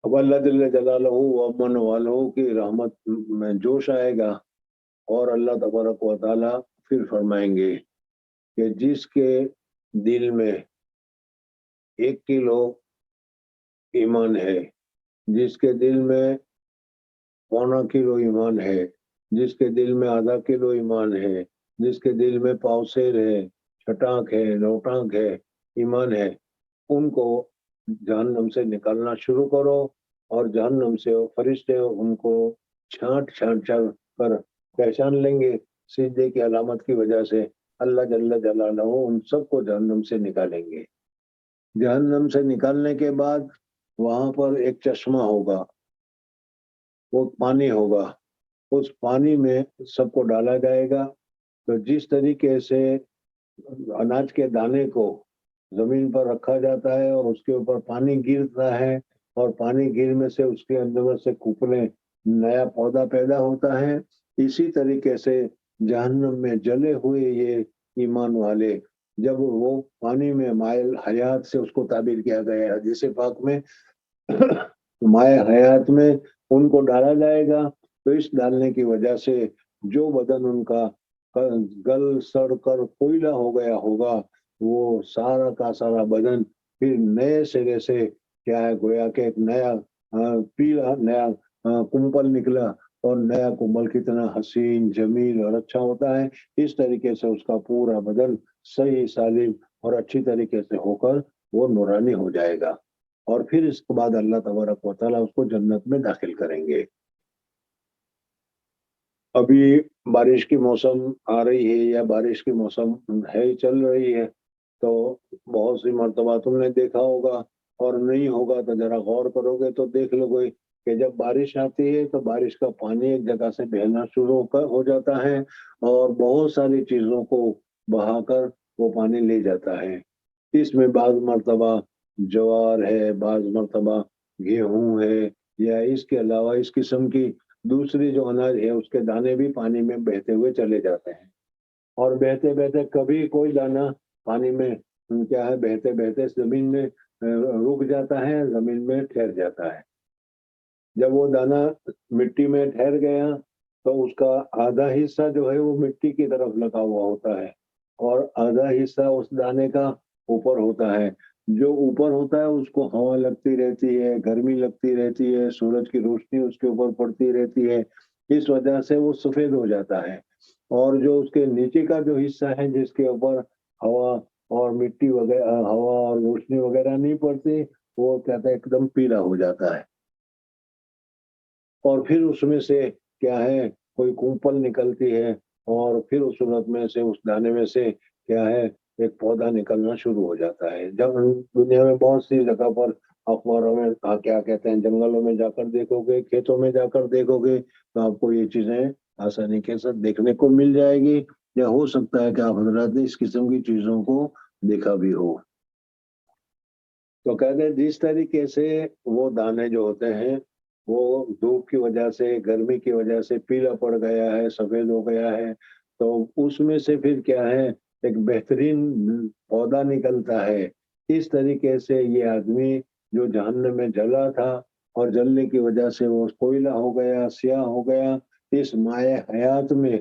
اب اللہ جل جلالہ ومن والوں کی رحمت میں جوش آئے گا، اور اللہ تبارک و تعالی پھر فرمائیں گے کہ جس کے دل میں 1 کلو ایمان ہے، جس کے دل میں 1.25 کلو ایمان ہے، جس کے دل میں ½ کلو ایمان ہے، جس کے دل میں پاؤسیر ہے، چھٹانک ہے، لوٹانک ہے، ایمان ہے، ان کو جہنم سے نکالنا شروع کرو، اور جہنم سے وہ فرشتے ان کو چھانٹ کر پہچان لیں گے سجدے کی علامت کی وجہ سے، اللہ جل جلالہ ان سب کو جہنم سے نکالیں گے۔ جہنم سے نکالنے کے بعد وہاں پر ایک چشمہ ہوگا، وہ پانی ہوگا، اس پانی میں سب کو ڈالا جائے گا، تو جس طریقے سے اناج کے دانے کو زمین پر رکھا جاتا ہے اور اس کے اوپر پانی گرتا ہے، اور پانی گرنے سے اس کے اندر سے کھوپنے نیا پودا پیدا ہوتا ہے، اسی طریقے سے جہنم میں جلے ہوئے یہ ایمان والے جب وہ پانی میں مائل حیات سے اس کو تعبیر کیا گیا ہے حدیث پاک میں مائع حیات میں ان کو ڈالا جائے گا، تو اس ڈالنے کی وجہ سے جو بدن ان کا گل سڑ کر کوئلہ ہو گیا ہوگا، وہ سارا کا سارا بدن پھر نئے سرے سے کیا ہے گویا کہ ایک نیا پیلا نیا کمپل نکلا، اور نیا کمبل کتنا حسین جمیل اور اچھا ہوتا ہے، اس طریقے سے اس کا پورا بدن صحیح سالم اور اچھی طریقے سے ہو کر وہ نورانی ہو جائے گا، اور پھر اس کے بعد اللہ تبارک و تعالیٰ اس کو جنت میں داخل کریں گے۔ ابھی بارش کی موسم آ رہی ہے یا بارش کی موسم ہے چل رہی ہے، تو بہت سی مرتبہ تم نے دیکھا ہوگا، اور نہیں ہوگا تو ذرا غور کرو گے تو دیکھ لو گے کہ جب بارش آتی ہے تو بارش کا پانی ایک جگہ سے بہنا شروع ہو جاتا ہے، اور بہت ساری چیزوں کو بہا کر وہ پانی لے جاتا ہے۔ اس میں بعض مرتبہ جوار ہے، بعض مرتبہ گیہوں ہے، یا اس کے علاوہ اس قسم کی دوسری جو اناج ہے اس کے دانے بھی پانی میں بہتے ہوئے چلے جاتے ہیں، اور بہتے بہتے کبھی کوئی دانہ پانی میں کیا ہے بہتے بہتے زمین میں رک جاتا ہے، زمین میں ٹھہر جاتا ہے۔ جب وہ دانہ مٹی میں ٹھہر گیا تو اس کا آدھا حصہ جو ہے وہ مٹی کی طرف لگا ہوا ہوتا ہے، اور آدھا حصہ اس دانے کا اوپر ہوتا ہے۔ جو اوپر ہوتا ہے اس کو ہوا لگتی رہتی ہے، گرمی لگتی رہتی ہے، سورج کی روشنی اس کے اوپر پڑتی رہتی ہے، اس وجہ سے وہ سفید ہو جاتا ہے، اور جو اس کے نیچے کا جو حصہ ہے جس کے اوپر ہوا اور مٹی وغیرہ ہوا اور روشنی وغیرہ نہیں پڑتی، وہ کہتا ہے ایک دم پیلا ہو جاتا ہے، اور پھر اس میں سے کیا ہے کوئی کمپل نکلتی ہے، اور پھر اس صورت میں سے اس دانے میں سے کیا ہے ایک پودا نکلنا شروع ہو جاتا ہے۔ جب دنیا میں بہت سی جگہ پر اخباروں میں کیا کہتے ہیں جنگلوں میں جا کر دیکھو گے، کھیتوں میں جا کر دیکھو گے، تو آپ کو یہ چیزیں آسانی کے ساتھ دیکھنے کو مل جائے گی، یا ہو سکتا ہے کہ آپ حضرات نے اس قسم کی چیزوں کو دیکھا بھی ہو۔ تو کہتے ہیں جس طریقے سے وہ دانے جو ہوتے ہیں وہ دھوپ کی وجہ سے گرمی کی وجہ سے پیلا پڑ گیا ہے، سفید ہو گیا ہے، تو اس میں سے پھر کیا ہے ایک بہترین پودا نکلتا ہے۔ اس طریقے سے یہ آدمی جو جہنم میں جلا تھا اور جلنے کی وجہ سے وہ کوئلہ ہو گیا، سیاہ ہو گیا، اس مائع حیات میں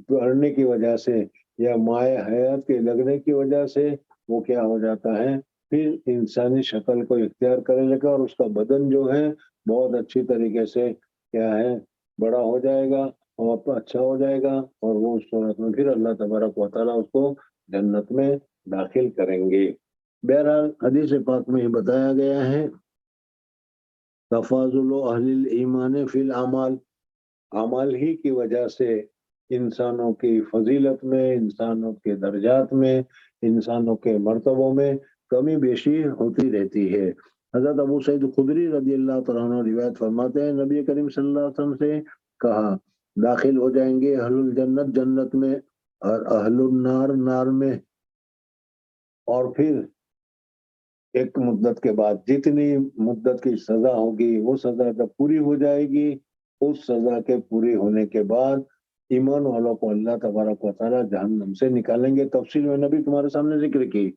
پڑنے کی وجہ سے یا مائع حیات کے لگنے کی وجہ سے وہ کیا ہو جاتا ہے پھر انسانی شکل کو اختیار کرنے لگا، اور اس کا بدن جو ہے بہت اچھی طریقے سے کیا ہے بڑا ہو جائے گا اور اچھا ہو جائے گا، اور وہ اس صورت میں پھر اللہ تبارک و تعالیٰ اس کو جنت میں داخل کریں گے۔ بہرحال حدیث پاک میں یہ بتایا گیا ہے تفاضل اہل ایمان فی الاعمال، اعمال ہی کی وجہ سے انسانوں کی فضیلت میں، انسانوں کے درجات میں، انسانوں کے مرتبوں میں کمی بیشی ہوتی رہتی ہے۔ حضرت ابو سعید خدری رضی اللہ تعالیٰ عنہ روایت فرماتے ہیں نبی کریم صلی اللہ علیہ وسلم سے کہا داخل ہو جائیں گے اہل الجنت جنت میں اور اہل النار نار میں، اور پھر ایک مدت کے بعد جتنی مدت کی سزا ہوگی وہ سزا جب پوری ہو جائے گی، اس سزا کے پوری ہونے کے بعد ایمان والوں کو اللہ تبارک و تعالیٰ جہنم سے نکالیں گے۔ تفصیل میں نبی تمہارے سامنے ذکر کی۔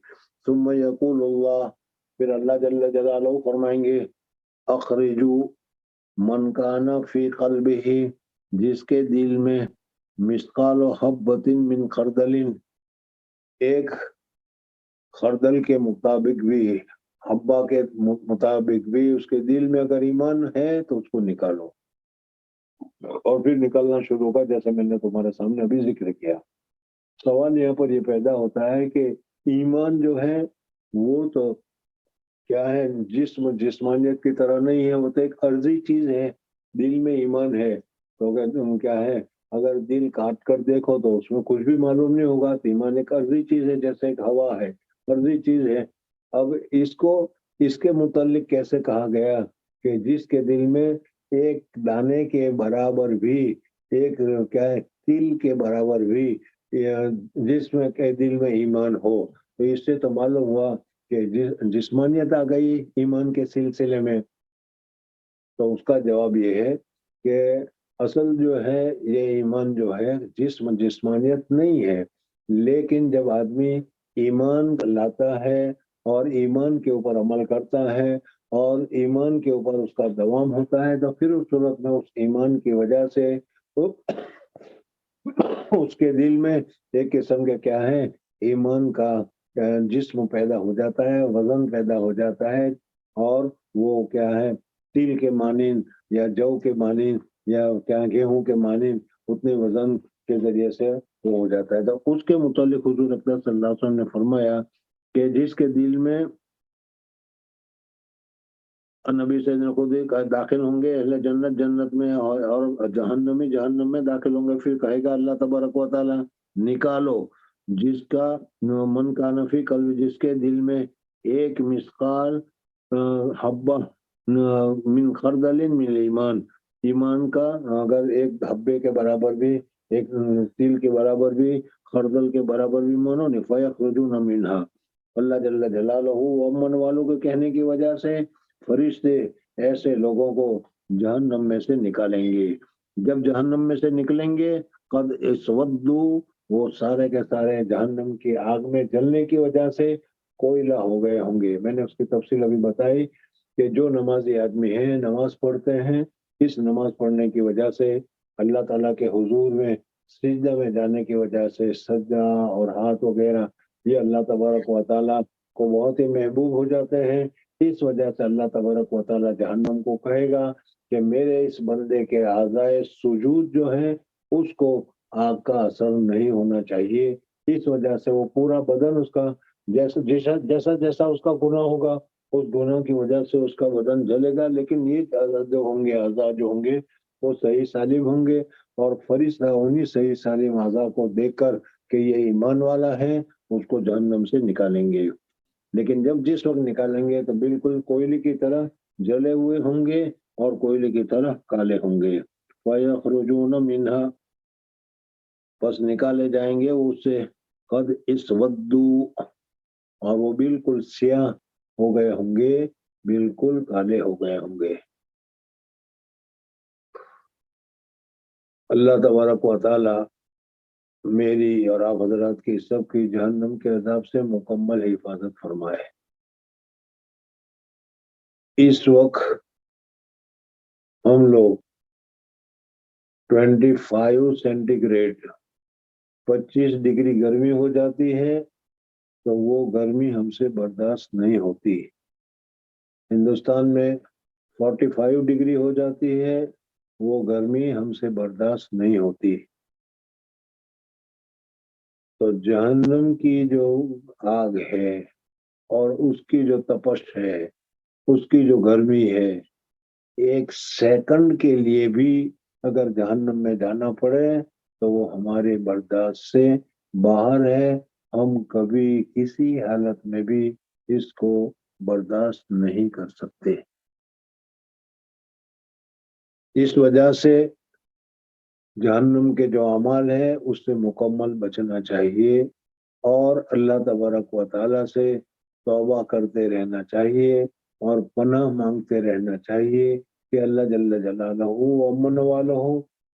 ثم یقول اللہ، پھر اللہ جل جلالہ فرمائیں گے اخرجو من کان فی قلبہ، جس کے دل میں مثقال حبۃ من خردل، ایک خردل کے مطابق بھی، حبہ کے مطابق بھی اس کے دل میں اگر ایمان ہے تو اس کو نکالو، اور پھر نکلنا شروع کا جیسے میں نے تمہارے سامنے ابھی ذکر کیا۔ سوال یہاں پر یہ پیدا ہوتا ہے کہ ایمان جو ہے وہ تو کیا ہے جسمانیت کی طرح نہیں ہے، وہ تو ایک عرضی چیز ہے۔ دل میں ایمان ہے تو کیا ہے اگر دل کاٹ کر دیکھو تو اس میں کچھ بھی معلوم نہیں ہوگا، تو ایمان ایک عرضی چیز ہے جیسے ایک ہوا ہے، عرضی چیز ہے۔ اب اس کے متعلق کیسے کہا گیا کہ جس کے دل میں ایک دانے کے برابر بھی، ایک کیا ہے تل کے برابر بھی جس میں کہ دل میں ایمان ہو، تو اس سے تو معلوم ہوا کہ جسمانیت آ گئی ایمان کے سلسلے میں۔ تو اس کا جواب یہ ہے کہ اصل جو ہے یہ ایمان جو ہے جسمانیت نہیں ہے، لیکن جب آدمی ایمان لاتا ہے اور ایمان کے اوپر عمل کرتا ہے اور ایمان کے اوپر اس کا دوام ہوتا ہے، تو پھر اس صورت میں اس ایمان کی وجہ سے اس کے دل میں ایک قسم کے کیا ہے، ایمان کا جسم پیدا ہو جاتا ہے، وزن پیدا ہو جاتا ہے، اور وہ کیا ہے، تیل کے مانند یا جو کے مانند یا کیا گیہوں کے مانند اتنے وزن کے ذریعے سے وہ ہو جاتا ہے۔ تو اس کے متعلق حضور اکرم صلی اللہ علیہ وسلم نے فرمایا کہ جس کے دل میں، نبی سے خود ہی داخل ہوں گے اہل جنت جنت میں اور جہنمی جہنم میں داخل ہوں گے، پھر کہے گا اللہ تبارک و تعالی نکالو جس کا من کا نفی قلب، جس کے دل میں ایک مثقال حبہ من خردل من ایمان، ایمان کا اگر ایک حبے کے برابر بھی، ایک تیل کے برابر بھی، خردل کے برابر بھی مانو نہیں، فیخرجون منہا، اللہ جل جلالہ امن والوں کے کہنے کی وجہ سے فرشتے ایسے لوگوں کو جہنم میں سے نکالیں گے۔ جب جہنم میں سے نکلیں گے، قد اسودو، وہ سارے کے سارے جہنم کی آگ میں جلنے کی وجہ سے کوئلہ ہو گئے ہوں گے۔ میں نے اس کی تفصیل ابھی بتائی کہ جو نمازی آدمی ہیں، نماز پڑھتے ہیں، اس نماز پڑھنے کی وجہ سے اللہ تعالیٰ کے حضور میں سجدہ میں جانے کی وجہ سے سجدہ اور ہاتھ وغیرہ یہ اللہ تبارک و تعالیٰ کو بہت ہی محبوب ہو جاتے ہیں۔ اس وجہ سے اللہ تبارک و تعالیٰ جہنم کو کہے گا کہ میرے اس بندے کے اعضائے سجود جو ہے اس کو آگ کا اثر نہیں ہونا چاہیے، اس وجہ سے وہ پورا بدن اس کا جیسا جیسا اس کا گناہ ہوگا اس گناہ کی وجہ سے اس کا بدن جلے گا، لیکن یہ جو ہوں گے اعضاء جو ہوں گے وہ صحیح سالم ہوں گے، اور فرشتہ انہی صحیح سالم اعضاء کو دیکھ کر کہ یہ ایمان والا ہے اس کو جہنم سے نکالیں گے۔ لیکن جب جس وقت نکالیں گے تو بالکل کوئلے کی طرح جلے ہوئے ہوں گے اور کوئلے کی طرح کالے ہوں گے۔ وَيَخْرُجُونَ مِنْهَا، پس نکالے جائیں گے اس سے، قد اسودوا، اور وہ بالکل سیاہ ہو گئے ہوں گے، بالکل کالے ہو گئے ہوں گے۔ اللہ تبارک و تعالی میری اور آپ حضرات کی سب کی جہنم کے عذاب سے مکمل حفاظت فرمائے۔ اس وقت ہم لوگ 25 سینٹی گریڈ 25 ڈگری گرمی ہو جاتی ہے تو وہ گرمی ہم سے برداشت نہیں ہوتی۔ ہندوستان میں 45 ڈگری ہو جاتی ہے، وہ گرمی ہم سے برداشت نہیں ہوتی۔ تو جہنم کی جو آگ ہے اور اس کی جو تپش ہے، اس کی جو گرمی ہے، ایک سیکنڈ کے لیے بھی اگر جہنم میں جانا پڑے تو وہ ہمارے برداشت سے باہر ہے، ہم کبھی کسی حالت میں بھی اس کو برداشت نہیں کر سکتے۔ اس وجہ سے جہنم کے جو اعمال ہیں اس سے مکمل بچنا چاہیے اور اللہ تبارک و تعالیٰ سے توبہ کرتے رہنا چاہیے اور پناہ مانگتے رہنا چاہیے کہ اللہ جل جلالہ امن والہ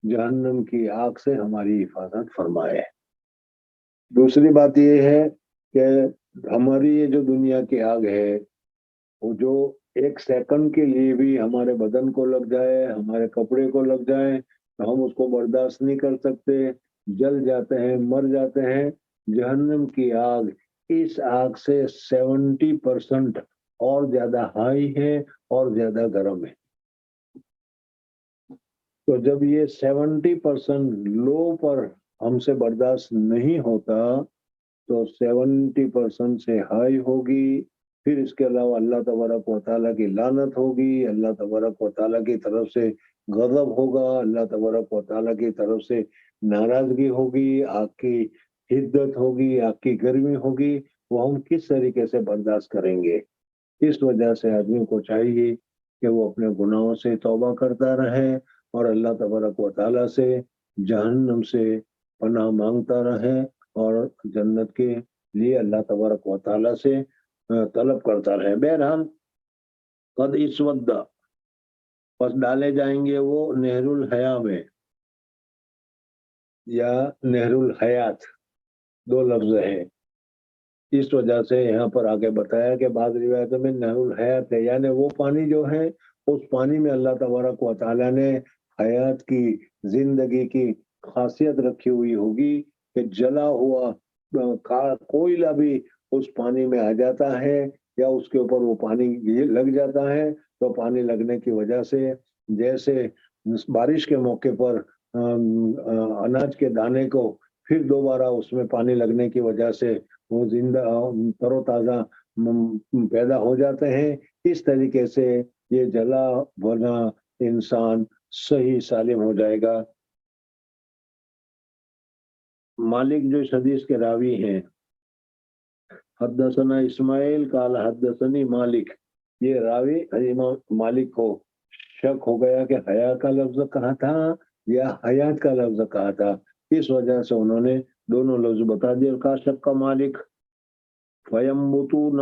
جہنم کی آگ سے ہماری حفاظت فرمائے۔ دوسری بات یہ ہے کہ ہماری یہ جو دنیا کی آگ ہے وہ جو ایک سیکنڈ کے لیے بھی ہمارے بدن کو لگ جائے، ہمارے کپڑے کو لگ جائے تو ہم اس کو برداشت نہیں کر سکتے، جل جاتے ہیں، مر جاتے ہیں۔ جہنم کی آگ اس آگ سے 70% اور زیادہ ہائی ہے اور زیادہ گرم ہے۔ تو جب یہ 70% لو پر ہم سے برداشت نہیں ہوتا تو 70% سے ہائی ہوگی، پھر اس کے علاوہ اللہ تبارک و تعالیٰ کی لعنت ہوگی، اللہ تبارک و تعالیٰ کی طرف سے غضب ہوگا، اللہ تبارک و تعالیٰ کی طرف سے ناراضگی ہوگی، آگ کی حدت ہوگی، آگ کی گرمی ہوگی، وہ ہم کس طریقے سے برداشت کریں گے؟ اس وجہ سے آدمی کو چاہیے کہ وہ اپنے گناہوں سے توبہ کرتا رہے اور اللہ تبارک و تعالیٰ سے جہنم سے پناہ مانگتا رہے اور جنت کے لیے اللہ تبارک و تعالیٰ سے طلب کرتا رہے۔ بہرحال قد اسود، پس ڈالے جائیں گے وہ نہر الحیا میں، یا نہر الحیات، دو لفظ ہے۔ اس وجہ سے یہاں پر آگے بتایا کہ بعض روایتوں میں نہر الحیات ہے، یعنی وہ پانی جو ہے اس پانی میں اللہ تبارک و تعالیٰ نے حیات کی، زندگی کی خاصیت رکھی ہوئی ہوگی کہ جلا ہوا کوئلہ بھی اس پانی میں آ جاتا ہے یا اس کے اوپر وہ پانی لگ جاتا ہے، تو پانی لگنے کی وجہ سے جیسے بارش کے موقع پر اناج کے دانے کو پھر دوبارہ اس میں پانی لگنے کی وجہ سے وہ زندہ تر و تازہ پیدا ہو جاتے ہیں، اس طریقے سے یہ جلا بنا انسان صحیح سالم ہو جائے گا۔ مالک جو اس حدیث کے راوی ہیں، حدثنا اسماعیل قال حدثنی مالک، یہ راوی امام مالک کو شک ہو گیا کہ حیا کا لفظ کہا تھا یا حیات کا لفظ کہا تھا، اس وجہ سے انہوں نے دونوں لفظ بتا دیے۔ کا شک کا مالک فیمبتون،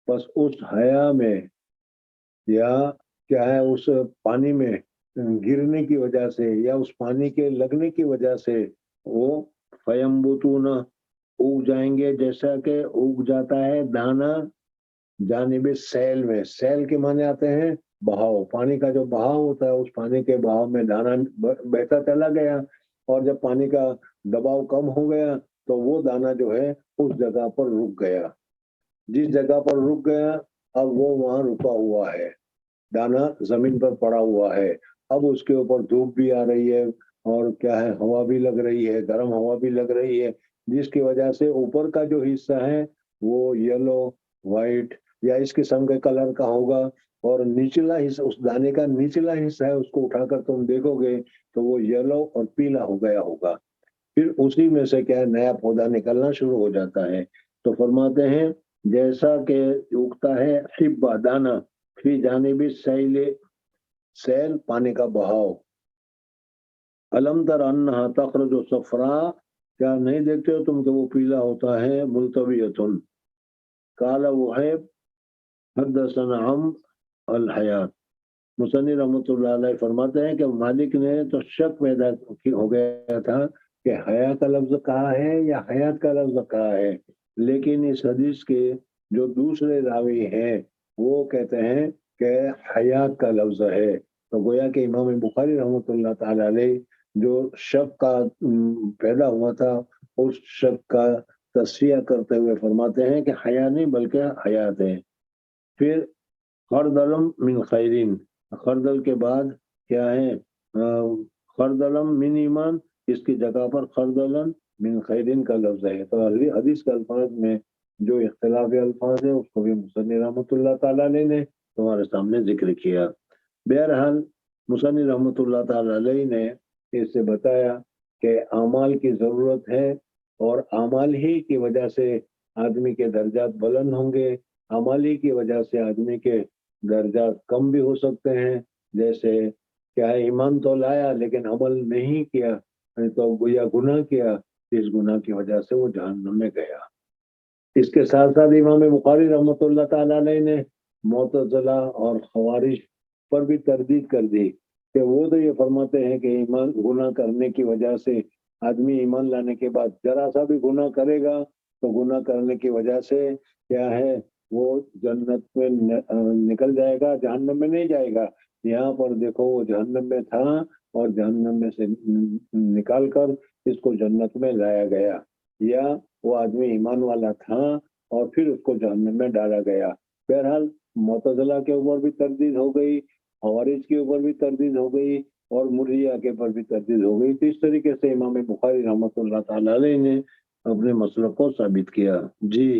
بس اس حیا میں یا کیا ہے اس پانی میں گرنے کی وجہ سے یا اس پانی کے لگنے کی وجہ سے وہ فیمبتون اگ جائیں گے، جیسا کہ اگ جاتا ہے دانا جانب سیل میں۔ سیل کے معنی آتے ہیں بہاؤ، پانی کا جو بہاؤ ہوتا ہے، اس پانی کے بہاؤ میں دانا بہتا چلا گیا، اور جب پانی کا دباؤ کم ہو گیا تو وہ دانا جو ہے اس جگہ پر رک گیا، جس جگہ پر رک گیا اب وہ وہاں رکا ہوا ہے، دانا زمین پر پڑا ہوا ہے، اب اس کے اوپر دھوپ بھی آ رہی ہے اور کیا ہے ہوا بھی لگ رہی ہے، گرم ہوا بھی لگ رہی ہے، جس کی وجہ سے اوپر کا جو حصہ ہے وہ یلو، وائٹ یا اس قسم کے کلر کا ہوگا، اور نچلا حصہ، اس دانے کا نچلا حصہ ہے، اس کو اٹھا کر تم دیکھو گے تو وہ یلو اور پیلا ہو گیا ہوگا، پھر اسی میں سے کیا ہے نیا پودا نکلنا شروع ہو جاتا ہے۔ تو فرماتے ہیں جیسا کہ اگتا ہے حبہ دانا فی جانب سیل، سیل پانی کا بہاؤ، علم تر انہا تخرج صفراء، کیا نہیں دیکھتے ہو تم کہ وہ پیلا ہوتا ہے، ملتویتن، قال وہیب حدثنا عم الحیات، مصنف رحمۃ اللہ علیہ فرماتے ہیں کہ مالک نے تو شک پیدا ہو گیا تھا کہ حیا کا لفظ کہا ہے یا حیات کا لفظ کہا ہے، لیکن اس حدیث کے جو دوسرے راوی ہیں وہ کہتے ہیں کہ حیات کا لفظ ہے، تو گویا کہ امام بخاری رحمۃ اللہ تعالی علیہ جو شک کا پیدا ہوا تھا اس شک کا تصفیہ کرتے ہوئے فرماتے ہیں کہ حیا نہیں بلکہ حیات ہے۔ پھر خردلم من خیرین، خردل کے بعد کیا ہے خردلم من ایمان، اس کی جگہ پر خردلم من خیرین کا لفظ ہے، تو حدیث کے الفاظ میں جو اختلافی الفاظ ہیں اس کو بھی مصنف رحمۃ اللہ تعالی علیہ نے تمہارے سامنے ذکر کیا۔ بہرحال مصنف رحمۃ اللہ تعالی علیہ نے اس سے بتایا کہ اعمال کی ضرورت ہے، اور اعمال ہی کی وجہ سے آدمی کے درجات بلند ہوں گے، اعمال ہی کی وجہ سے آدمی کے درجات کم بھی ہو سکتے ہیں، جیسے کیا ہے ایمان تو لایا لیکن عمل نہیں کیا تو یا گناہ کیا، اس گناہ کی وجہ سے وہ جہنم میں گیا۔ اس کے ساتھ ساتھ امام بخاری رحمۃ اللہ تعالی علیہ نے معتزلہ اور خوارج پر بھی تردید کر دی کہ وہ تو یہ فرماتے ہیں کہ ایمان گناہ کرنے کی وجہ سے آدمی ایمان لانے کے بعد ذرا سا بھی گناہ کرے گا تو گناہ کرنے کی وجہ سے کیا ہے وہ جنت میں نکل جائے گا، جہنم میں نہیں جائے گا۔ یہاں پر دیکھو وہ جہنم میں تھا اور جہنم میں سے نکال کر اس کو جنت میں لایا گیا، یا وہ آدمی ایمان والا تھا اور پھر اس کو جہنم میں ڈالا گیا۔ بہرحال معتزلہ کے اوپر بھی تردید ہو گئی، خوارج کے اوپر بھی تردید ہو گئی، اور مرجئہ کے اوپر بھی تردید ہو گئی، تو اس طریقے سے امام بخاری رحمۃ اللہ تعالی علیہ نے اپنے مسلک کو ثابت کیا۔ جی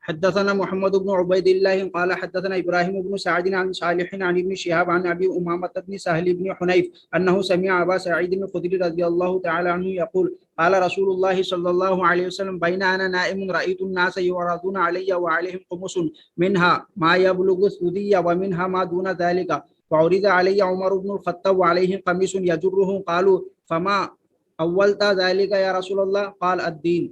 حدثنا محمد بن عبيد الله قال حدثنا ابراهيم بن سعد عن صالح عن ابن شهاب عن ابي امامه بن سهل بن حنيف انه سمع ابا سعيد الخدري رضي الله تعالى عنه يقول قال رسول الله صلى الله عليه وسلم بين انا نائم رايت الناس يعرضون علي وعليهم قمص منها ما يبلغ الثدي ومنها ما دون ذلك، فعرض علي عمر بن الخطاب وعليه قميص يجره، قالوا فما اولت ذلك يا رسول الله؟ قال الدين۔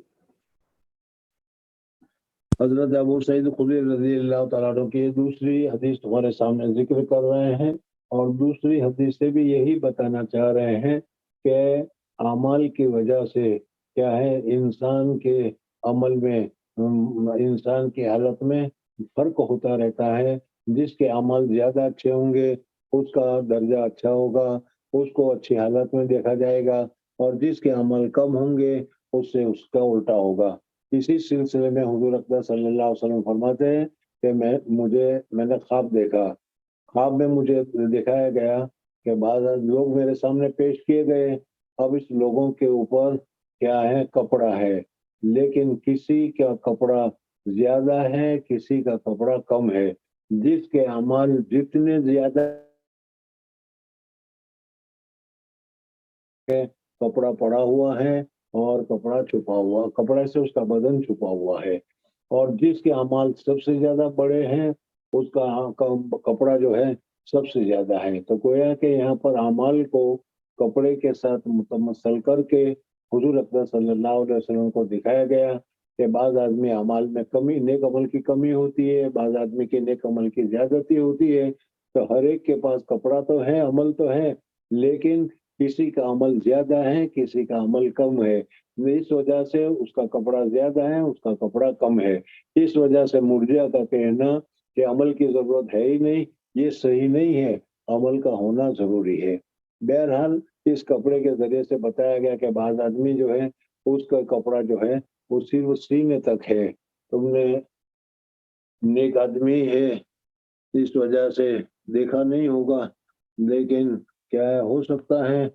حضرت ابو سعید خدری رضی اللہ تعالیٰ عنہ کی دوسری حدیث تمہارے سامنے ذکر کر رہے ہیں، اور دوسری حدیث سے بھی یہی بتانا چاہ رہے ہیں کہ اعمال کی وجہ سے کیا ہے انسان کے عمل میں انسان کی حالت میں فرق ہوتا رہتا ہے. جس کے عمل زیادہ اچھے ہوں گے اس کا درجہ اچھا ہوگا, اس کو اچھی حالت میں دیکھا جائے گا, اور جس کے عمل کم ہوں گے اس سے اس کا الٹا ہوگا. اسی سلسلے میں حضور اکرم صلی اللہ علیہ وسلم فرماتے ہیں کہ میں نے خواب دیکھا. خواب میں مجھے دکھایا گیا کہ بعض لوگ میرے سامنے پیش کیے گئے. اب اس لوگوں کے اوپر کیا ہے, کپڑا ہے, لیکن کسی کا کپڑا زیادہ ہے, کسی کا کپڑا کم ہے. جس کے اعمال جتنے زیادہ کپڑا پڑا ہوا ہے اور کپڑا چھپا ہوا, کپڑے سے اس کا بدن چھپا ہوا ہے, اور جس کے اعمال سب سے زیادہ بڑے ہیں اس کا کپڑا جو ہے سب سے زیادہ ہے. تو گویا کہ یہاں پر اعمال کو کپڑے کے ساتھ متمثل کر کے حضور اکرم صلی اللہ علیہ وسلم کو دکھایا گیا کہ بعض آدمی اعمال میں کمی, نیک عمل کی کمی ہوتی ہے, بعض آدمی کی نیک عمل کی زیادتی ہوتی ہے. تو ہر ایک کے پاس کپڑا تو ہے, عمل تو ہے, لیکن کسی کا عمل زیادہ ہے, کسی کا عمل کم ہے. اس وجہ سے اس کا کپڑا زیادہ ہے, اس کا کپڑا کم ہے. اس وجہ سے مرجئہ کا کہنا کہ عمل کی ضرورت ہے ہی نہیں, یہ صحیح نہیں ہے, عمل کا ہونا ضروری ہے. بہرحال اس کپڑے کے ذریعے سے بتایا گیا کہ بعض آدمی جو ہے اس کا کپڑا جو ہے وہ صرف سینے تک ہے. تم نے نیک آدمی ہے اس وجہ سے دیکھا نہیں ہوگا, لیکن کیا ہو سکتا ہے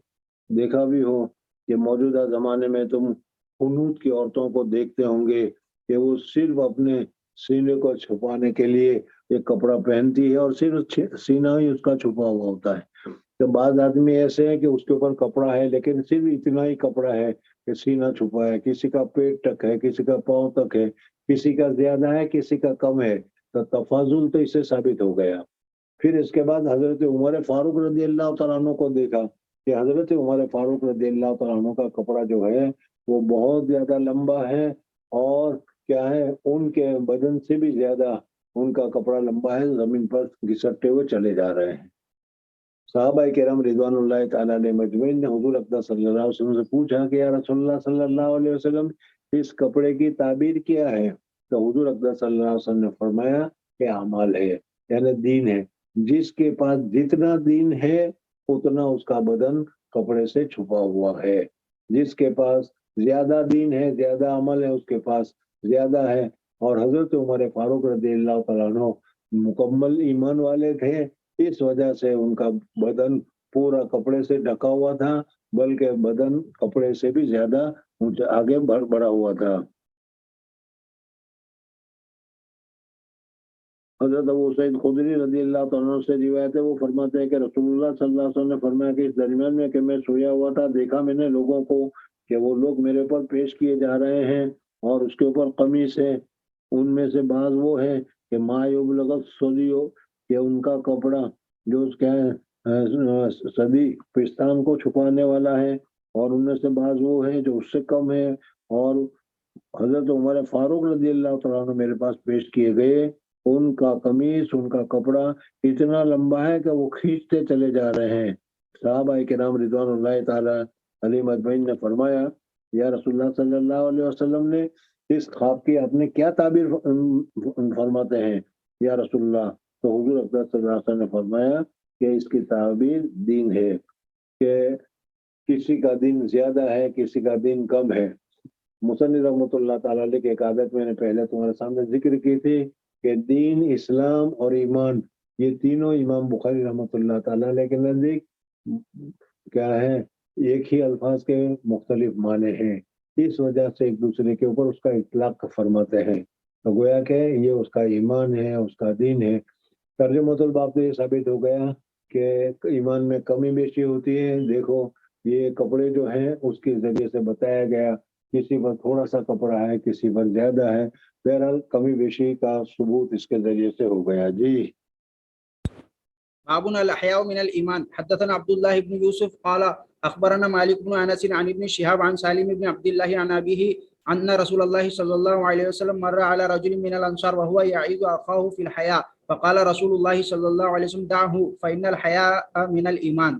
دیکھا بھی ہو کہ موجودہ زمانے میں تم قنوت کی عورتوں کو دیکھتے ہوں گے کہ وہ صرف اپنے سینے کو چھپانے کے لیے ایک کپڑا پہنتی ہے اور صرف سینہ ہی اس کا چھپا ہوا ہوتا ہے. تو بعض آدمی ایسے ہیں کہ اس کے اوپر کپڑا ہے لیکن صرف اتنا ہی کپڑا ہے کہ سینہ چھپا ہے, کسی کا پیٹ تک ہے, کسی کا پاؤں تک ہے, کسی کا زیادہ ہے, کسی کا کم ہے. تو تفاضل تو اس سے ثابت ہو گیا. پھر اس کے بعد حضرت عمر فاروق رضی اللہ تعالیٰ عنہ کو دیکھا کہ حضرت عمر فاروق رضی اللہ تعالیٰ عنہ کا کپڑا جو ہے وہ بہت زیادہ لمبا ہے, اور کیا ہے ان کے بدن سے بھی زیادہ ان کا کپڑا لمبا ہے, زمین پر گھسٹتے ہوئے چلے جا رہے ہیں. صحابہ کرام رضوان اللہ تعالیٰ علیہ مجمعین نے حضور اکرم صلی اللہ علیہ وسلم سے پوچھا کہ یا رسول اللہ صلی اللہ علیہ وسلم اس کپڑے کی تعبیر کیا ہے؟ تو حضور اکرم صلی اللہ علیہ وسلم نے فرمایا کہ اعمال ہے, یعنی دین ہے. جس کے پاس جتنا دین ہے اتنا اس کا بدن کپڑے سے چھپا ہوا ہے. جس کے پاس زیادہ دین ہے, زیادہ عمل ہے, اس کے پاس زیادہ ہے. اور حضرت عمر فاروق رضی اللہ تعالیٰ عنہ مکمل ایمان والے تھے, اس وجہ سے ان کا بدن پورا کپڑے سے ڈھکا ہوا تھا, بلکہ بدن کپڑے سے بھی زیادہ آگے بڑھا ہوا تھا. حضرت ابو سعید خدری رضی اللہ تعالیٰ سے روایت ہے, وہ فرماتے ہیں کہ رسول اللہ صلی اللہ علیہ وسلم نے فرمایا کہ اس درمیان میں کہ میں سویا ہوا تھا, دیکھا میں نے لوگوں کو کہ وہ لوگ میرے اوپر پیش کیے جا رہے ہیں اور اس کے اوپر قمیص ہے. ان میں سے بعض وہ ہے کہ ما یبلغ صدیو, کہ ان کا کپڑا جو اس کے صدی پستان کو چھپانے والا ہے, اور ان میں سے بعض وہ ہے جو اس سے کم ہے. اور حضرت عمر فاروق رضی اللہ تعالیٰ عنہ میرے پاس پیش کیے گئے, ان کا قمیص, ان کا کپڑا اتنا لمبا ہے کہ وہ کھینچتے چلے جا رہے ہیں. صحابہ کرام رضوان اللہ تعالیٰ علیہ مجمعین نے فرمایا یا رسول اللہ صلی اللہ علیہ وسلم نے اس خواب کی آپ نے کیا تعبیر فرماتے ہیں یا رسول اللہ؟ تو حضور اکرم صلی اللہ علیہ وسلم نے فرمایا کہ اس کی تعبیر دین ہے, کہ کسی کا دین زیادہ ہے, کسی کا دین کم ہے. مصنف رحمۃ اللہ تعالیٰ علیہ کی ایک عادت میں نے پہلے تمہارے سامنے ذکر کی تھی کہ دین, اسلام اور ایمان, یہ تینوں امام بخاری رحمۃ اللہ تعالیٰ علیہ کے نزدیک کیا ہے, ایک ہی الفاظ کے مختلف معنی ہیں. اس وجہ سے ایک دوسرے کے اوپر اس کا اطلاق فرماتے ہیں. تو گویا کہ یہ اس کا ایمان ہے, اس کا دین ہے. ترجمۃ الباب سے یہ ثابت ہو گیا کہ ایمان میں کمی بیشی ہوتی ہے. دیکھو یہ کپڑے جو ہیں اس کے ذریعے سے بتایا گیا, کسی پر تھوڑا سا کپڑا ہے, کسی پر زیادہ ہے. بہرحال کمی بیشی کا ثبوت اس کے ذریعے سے ہو گیا. جی باب الاحياء من الايمان. حدثنا عبد الله بن يوسف قال اخبرنا مالك بن انس عن ابن شهاب عن سالم بن عبد الله عن ابيه ان رسول الله صلى الله عليه وسلم مر على رجل من الانصار وهو يعيد اخاه في الحياء فقال رسول الله صلى الله عليه وسلم دعه فان الحياء من الايمان.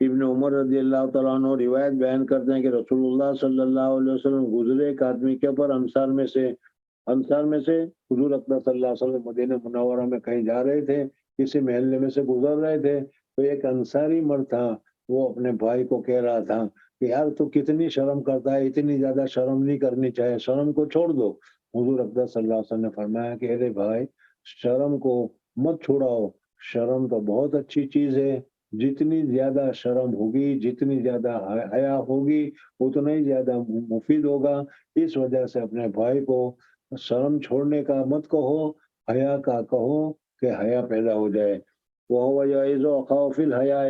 ابن عمر رضی اللہ تعالیٰ عنہ روایت بیان کرتے ہیں کہ رسول اللہ صلی اللہ علیہ وسلم گزرے ایک آدمی کے اوپر انصار میں سے حضور اکرم صلی اللہ علیہ وسلم مدینہ منورہ میں کہیں جا رہے تھے، کسی محلے میں سے گزر رہے تھے، تو ایک انصاری مرد تھا، وہ اپنے بھائی کو کہہ رہا تھا کہ یار تو کتنی شرم کرتا ہے، اتنی زیادہ شرم نہیں کرنی چاہیے، شرم کو چھوڑ دو۔ حضور اکرم صلی اللہ علیہ وسلم نے فرمایا کہ ارے بھائی شرم کو مت چھوڑاؤ، شرم تو بہت اچھی چیز ہے، جتنی زیادہ شرم ہوگی، جتنی زیادہ حیا ہوگی، اتنا ہی زیادہ مفید ہوگا۔ اس وجہ سے اپنے بھائی کو شرم چھوڑنے کا مت کہو، حیا کا کہو کہ حیا پیدا ہو جائے۔ وہ یعظ اخاہ فی الحیاء،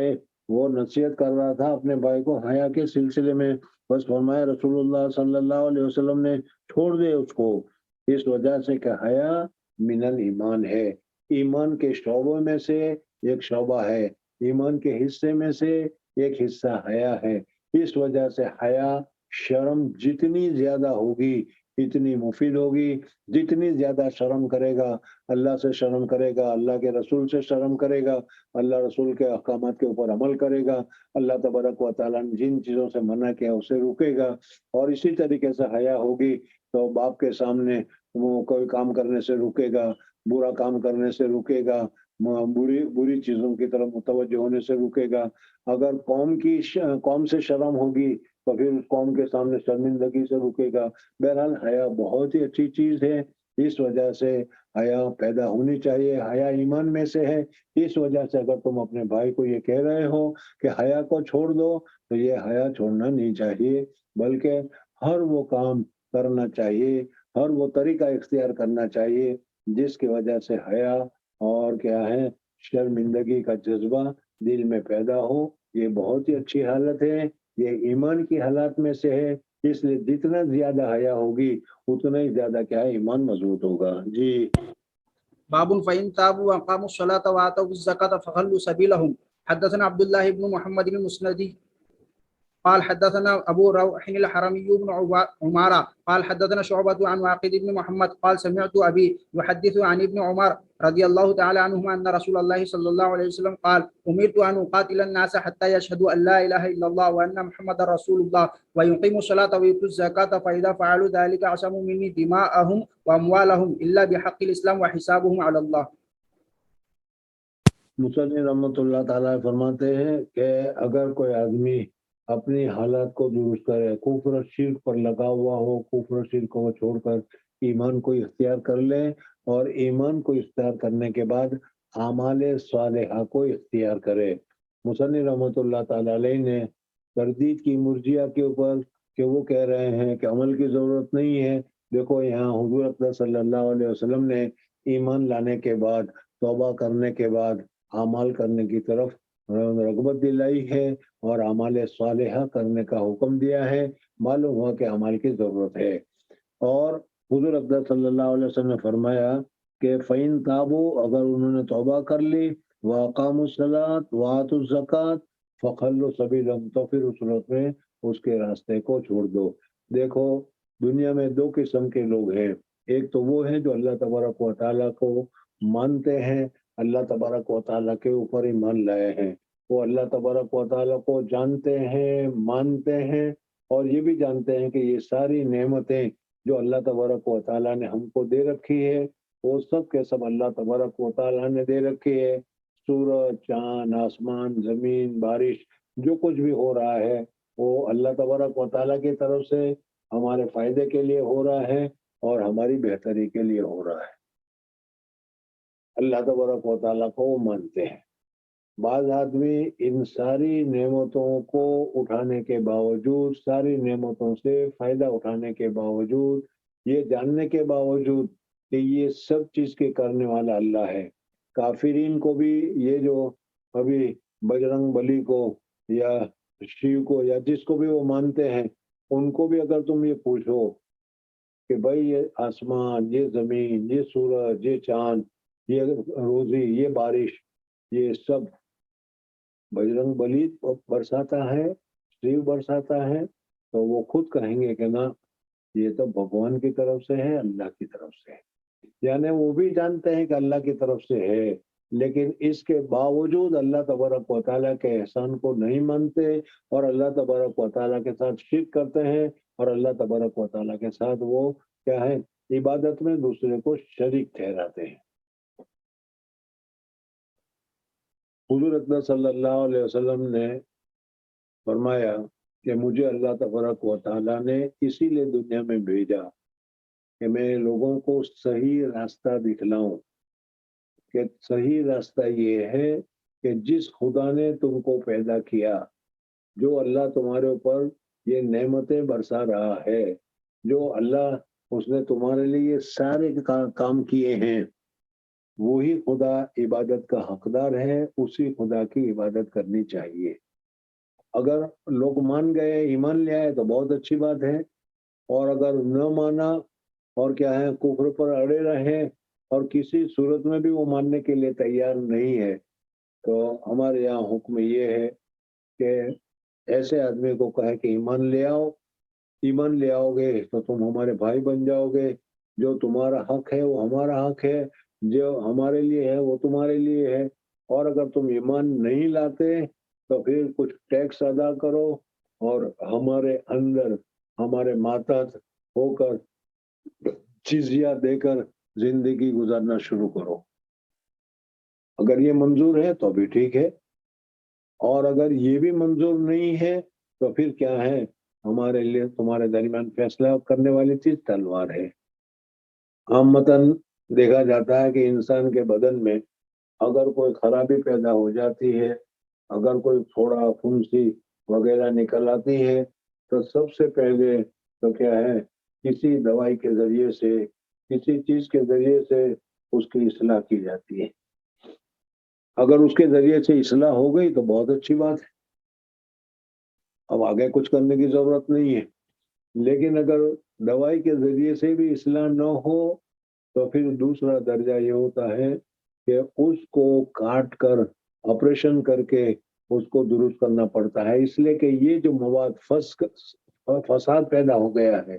وہ نصیحت کر رہا تھا اپنے بھائی کو حیا کے سلسلے میں، بس فرمایا رسول اللہ صلی اللہ علیہ وسلم نے چھوڑ دے اس کو، اس وجہ سے کہ حیا من الایمان ہے، ایمان کے شعبوں میں سے ایک شعبہ ہے، ایمان کے حصے میں سے ایک حصہ حیا ہے۔ اس وجہ سے حیا، شرم جتنی زیادہ ہوگی اتنی مفید ہوگی، جتنی زیادہ شرم کرے گا، اللہ سے شرم کرے گا، اللہ کے رسول سے شرم کرے گا، اللہ رسول کے احکامات کے اوپر عمل کرے گا، اللہ تبارک و تعالیٰ نے جن چیزوں سے منع کیا اسے روکے گا، اور اسی طریقے سے حیا ہوگی تو باپ کے سامنے وہ کوئی کام کرنے سے روکے گا، برا کام کرنے سے روکے گا، بری چیزوں کی طرف متوجہ ہونے سے روکے گا۔ اگر قوم سے شرم ہوگی تو پھر اس قوم کے سامنے شرمندگی سے روکے گا۔ بہرحال حیا بہت ہی اچھی چیز ہے، اس وجہ سے حیا پیدا ہونی چاہیے، حیا ایمان میں سے ہے۔ اس وجہ سے اگر تم اپنے بھائی کو یہ کہہ رہے ہو کہ حیا کو چھوڑ دو، تو یہ حیا چھوڑنا نہیں چاہیے، بلکہ ہر وہ کام کرنا چاہیے، ہر وہ طریقہ اختیار کرنا چاہیے جس کی وجہ سے حیا اور کیا ہے شرمندگی کا جذبہ دل میں پیدا ہو۔ یہ بہت ہی اچھی حالت ہے، یہ ایمان کی حالات میں سے ہے، اس لیے جتنا زیادہ حیا ہوگی اتنا ہی زیادہ کیا ہے ایمان مضبوط ہوگا۔ جی باب فإن تابوا وأقاموا الصلاة وآتوا الزكاة فخلوا سبيلهم حدثنا عبد الله بن محمد المسندي قال حدثنا أبو روح الحرمي بن عمارة قال حدثنا شعبة عن واقد بن محمد قال سمعت أبي يحدث عن ابن عمر رضي الله تعالى عنهما أن رسول الله صلى الله عليه وسلم قال أمرت أن أقاتل الناس حتى يشهدوا أن لا إله إلا الله وأن محمد رسول الله ويقيموا الصلاة ويؤتوا الزكاة فإذا فعلوا ذلك عصموا مني دماءهم وأموالهم إلا بحق الإسلام وحسابهم على الله۔ مصنف رحمۃ اللہ تعالیٰ فرماتے ہیں کہ اگر کوئی آدمی اپنی حالات کو درست کرے، کفر و شرک پر لگا ہوا ہو، کفر و شرک کو چھوڑ کر ایمان کو اختیار کر لے، اور ایمان کو اختیار کرنے کے بعد اعمال صالحہ کو اختیار کرے۔ مصنف رحمۃ اللہ تعالیٰ علیہ نے تردید کی مرجیہ کے اوپر کہ وہ کہہ رہے ہیں کہ عمل کی ضرورت نہیں ہے۔ دیکھو یہاں حضور اکرم صلی اللہ علیہ وسلم نے ایمان لانے کے بعد، توبہ کرنے کے بعد اعمال کرنے کی طرف رغبت دلائی ہے اور اعمال صالحہ کرنے کا حکم دیا ہے۔ معلوم ہوا کہ اعمال کی ضرورت ہے، اور حضور اکرم صلی اللہ علیہ وسلم نے فرمایا کہ فَإِن تَابُوا، اگر انہوں نے توبہ کر لی، وَأَقَامُوا الصَّلَاةَ وَآتُوا الزَّكَاةَ فَخَلُّوا سَبِيلَهُمْ، تو پھر اس صورت میں اس کے راستے کو چھوڑ دو۔ دیکھو دنیا میں دو قسم کے لوگ ہیں، ایک تو وہ ہیں جو اللہ تبارک و تعالیٰ کو مانتے ہیں، اللہ تبارک و تعالیٰ کے اوپر ایمان لائے ہیں، وہ اللہ تبارک و تعالیٰ کو جانتے ہیں، مانتے ہیں، اور یہ بھی جانتے ہیں کہ یہ ساری نعمتیں جو اللہ تبارک و تعالیٰ نے ہم کو دے رکھی ہے وہ سب کے سب اللہ تبارک و تعالیٰ نے دے رکھی ہے۔ سورج، چاند، آسمان، زمین، بارش، جو کچھ بھی ہو رہا ہے وہ اللہ تبارک و تعالیٰ کی طرف سے ہمارے فائدے کے لیے ہو رہا ہے اور ہماری بہتری کے لیے ہو رہا ہے۔ اللہ تبارک و تعالیٰ کو وہ مانتے ہیں۔ بعض آدمی ان ساری نعمتوں کو اٹھانے کے باوجود، ساری نعمتوں سے فائدہ اٹھانے کے باوجود، یہ جاننے کے باوجود کہ یہ سب چیز کے کرنے والا اللہ ہے، کافرین کو بھی یہ جو ابھی بجرنگ بلی کو یا شیو کو یا جس کو بھی وہ مانتے ہیں، ان کو بھی اگر تم یہ پوچھو کہ بھائی یہ آسمان، یہ زمین، یہ سورج، یہ چاند، یہ روزی، یہ بارش، یہ سب بجرنگ بلی برساتا ہے، شیو برساتا ہے، تو وہ خود کہیں گے کہ نا یہ تو بھگوان کی طرف سے ہے، اللہ کی طرف سے ہے۔ یعنی وہ بھی جانتے ہیں کہ اللہ کی طرف سے ہے، لیکن اس کے باوجود اللہ تبارک و تعالیٰ کے احسان کو نہیں مانتے اور اللہ تبارک و تعالیٰ کے ساتھ شرک کرتے ہیں اور اللہ تبارک و تعالیٰ کے ساتھ وہ کیا ہے عبادت میں دوسرے کو شریک ٹھہراتے ہیں۔ حضور اکرم صلی اللہ علیہ وسلم نے فرمایا کہ مجھے اللہ تبارک و تعالیٰ نے اسی لیے دنیا میں بھیجا کہ میں لوگوں کو صحیح راستہ دکھلاؤں، کہ صحیح راستہ یہ ہے کہ جس خدا نے تم کو پیدا کیا، جو اللہ تمہارے اوپر یہ نعمتیں برسا رہا ہے، جو اللہ اس نے تمہارے لیے سارے کام کیے ہیں، وہی خدا عبادت کا حقدار ہے، اسی خدا کی عبادت کرنی چاہیے۔ اگر لوگ مان گئے، ایمان لے آئے تو بہت اچھی بات ہے، اور اگر نہ مانا اور کیا ہے کفر پر اڑے رہے اور کسی صورت میں بھی وہ ماننے کے لیے تیار نہیں ہے، تو ہمارے یہاں حکم یہ ہے کہ ایسے آدمی کو کہے کہ ایمان لے آؤ، ایمان لے آؤ گے تو تم ہمارے بھائی بن جاؤ گے، جو تمہارا حق ہے وہ ہمارا حق ہے، جو ہمارے لیے ہے وہ تمہارے لیے ہے، اور اگر تم ایمان نہیں لاتے تو پھر کچھ ٹیکس ادا کرو اور ہمارے اندر ہمارے ماتحت ہو کر جزیہ دے کر زندگی گزارنا شروع کرو۔ اگر یہ منظور ہے تو بھی ٹھیک ہے، اور اگر یہ بھی منظور نہیں ہے تو پھر کیا ہے، ہمارے لیے تمہارے درمیان فیصلہ کرنے والی چیز تلوار ہے۔ عامتاً دیکھا جاتا ہے کہ انسان کے بدن میں اگر کوئی خرابی پیدا ہو جاتی ہے، اگر کوئی پھوڑا پھنسی وغیرہ نکل آتی ہے تو سب سے پہلے تو کیا ہے، کسی دوائی کے ذریعے سے، کسی چیز کے ذریعے سے اس کی اصلاح کی جاتی ہے۔ اگر اس کے ذریعے سے اصلاح ہو گئی تو بہت اچھی بات ہے، اب آگے کچھ کرنے کی ضرورت نہیں ہے۔ لیکن اگر دوائی کے ذریعے سے بھی اصلاح نہ ہو تو پھر دوسرا درجہ یہ ہوتا ہے کہ اس کو کاٹ کر آپریشن کر کے اس کو درست کرنا پڑتا ہے، اس لیے کہ یہ جو مواد فساد پیدا ہو گیا ہے،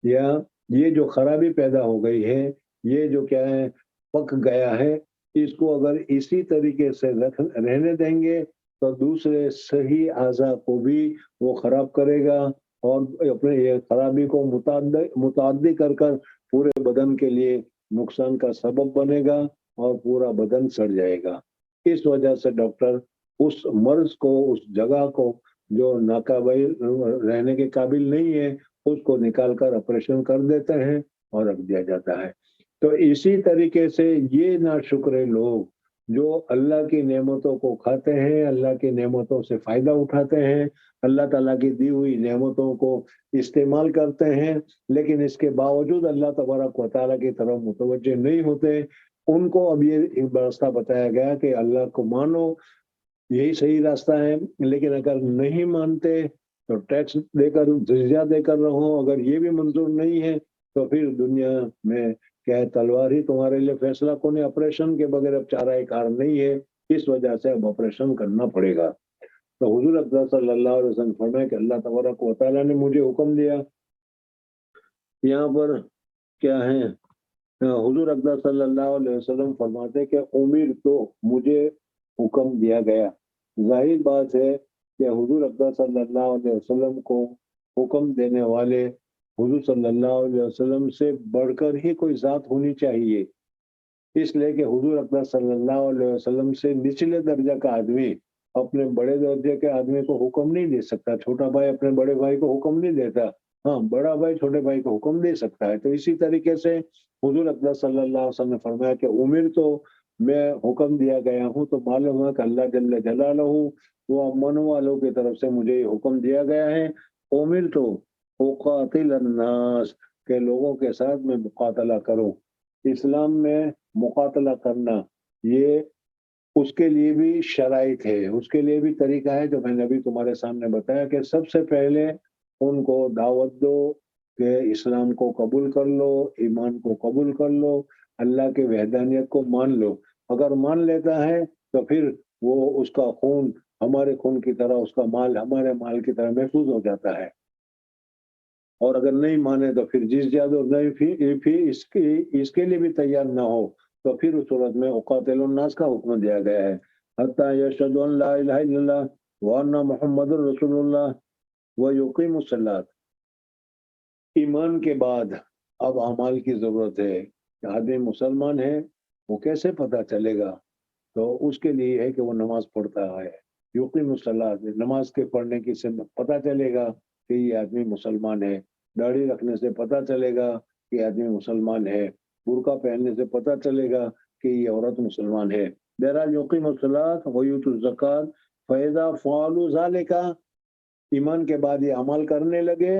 یا یہ جو خرابی پیدا ہو گئی ہے، یہ جو کیا ہے پک گیا ہے، اس کو اگر اسی طریقے سے رہنے دیں گے تو دوسرے صحیح اعضاء کو بھی وہ خراب کرے گا اور اپنے یہ خرابی کو متعدی کر کر پورے بدن کے لیے نقصان کا سبب بنے گا اور پورا بدن سڑ جائے گا۔ اس وجہ سے ڈاکٹر اس مرض کو، اس جگہ کو جو ناقابل رہنے کے قابل نہیں ہے، اس کو نکال کر آپریشن کر دیتے ہیں اور رکھ دیا جاتا ہے۔ تو اسی طریقے سے یہ ناشکرے لوگ جو اللہ کی نعمتوں کو کھاتے ہیں، اللہ کی نعمتوں سے فائدہ اٹھاتے ہیں، اللہ تعالیٰ کی دی ہوئی نعمتوں کو استعمال کرتے ہیں، لیکن اس کے باوجود اللہ تبارک و تعالیٰ کی طرف متوجہ نہیں ہوتے، ان کو اب یہ راستہ بتایا گیا کہ اللہ کو مانو، یہی صحیح راستہ ہے، لیکن اگر نہیں مانتے تو ٹیکس دے کر، جزیہ دے کر رہو، اگر یہ بھی منظور نہیں ہے تو پھر دنیا میں کیا ہے، تلوار ہی تمہارے لیے فیصلہ کونے، آپریشن کے بغیر اب چارہ کار نہیں ہے، اس وجہ سے اب آپریشن کرنا پڑے گا۔ تو حضور اکرم صلی اللہ علیہ وسلم فرمائے کہ اللہ تبارک و تعالیٰ نے مجھے حکم دیا، یہاں پر کیا ہے، حضور اکرم صلی اللہ علیہ وسلم فرماتے کہ امیر تو مجھے حکم دیا گیا۔ ظاہر بات ہے کہ حضور اکرم صلی اللہ علیہ وسلم کو حکم دینے والے حضور صلی اللہ علیہ وسلم سے بڑھ کر ہی کوئی ذات ہونی چاہیے، اس لیے کہ حضور اکرم صلی اللہ علیہ وسلم سے نچلے درجہ کا آدمی اپنے بڑے درجے کے آدمی کو حکم نہیں دے سکتا، چھوٹا بھائی اپنے بڑے بھائی کو حکم نہیں دیتا، ہاں بڑا بھائی چھوٹے بھائی کو حکم دے سکتا ہے۔ تو اسی طریقے سے حضور اکرم صلی اللہ علیہ وسلم نے فرمایا کہ امیر تو میں حکم دیا گیا ہوں، تو معلوم ہے کہ اللہ جل جلالہ وہ امن والوں کی طرف سے مجھے یہ حکم دیا گیا ہے، امیر تو اقاتل الناس، کہ لوگوں کے ساتھ میں مقاتلہ کروں۔ اسلام میں مقاتلہ کرنا یہ اس کے لیے بھی شرائط ہے، اس کے لیے بھی طریقہ ہے جو میں نے ابھی تمہارے سامنے بتایا، کہ سب سے پہلے ان کو دعوت دو کہ اسلام کو قبول کر لو، ایمان کو قبول کر لو، اللہ کے وحدانیت کو مان لو۔ اگر مان لیتا ہے تو پھر وہ اس کا خون ہمارے خون کی طرح، اس کا مال ہمارے مال کی طرح محفوظ ہو جاتا ہے، اور اگر نہیں مانے تو پھر جس جادو نہیں پھر اس کے لیے بھی تیار نہ ہو تو پھر اس صورت میں اقاتل الناس کا حکم دیا گیا ہے، حتی یشہدوا ان لا الہ الا اللہ وان محمد رسول اللہ ویقیموا الصلاۃ۔ ایمان کے بعد اب اعمال کی ضرورت ہے کہ آدمی مسلمان ہے، وہ کیسے پتہ چلے گا؟ تو اس کے لیے ہے کہ وہ نماز پڑھتا ہے، یقیم الصلاۃ، نماز کے پڑھنے کی سے پتہ چلے گا کہ یہ آدمی مسلمان ہے، داڑھی رکھنے سے پتہ چلے گا کہ آدمی مسلمان ہے، برقع پہننے سے پتہ چلے گا کہ یہ عورت مسلمان ہے۔ بہرحال یقیم الصلاۃ ویؤتوا الزکوٰۃ فاذا فعلوا ذلک، ایمان کے بعد یہ عمل کرنے لگے،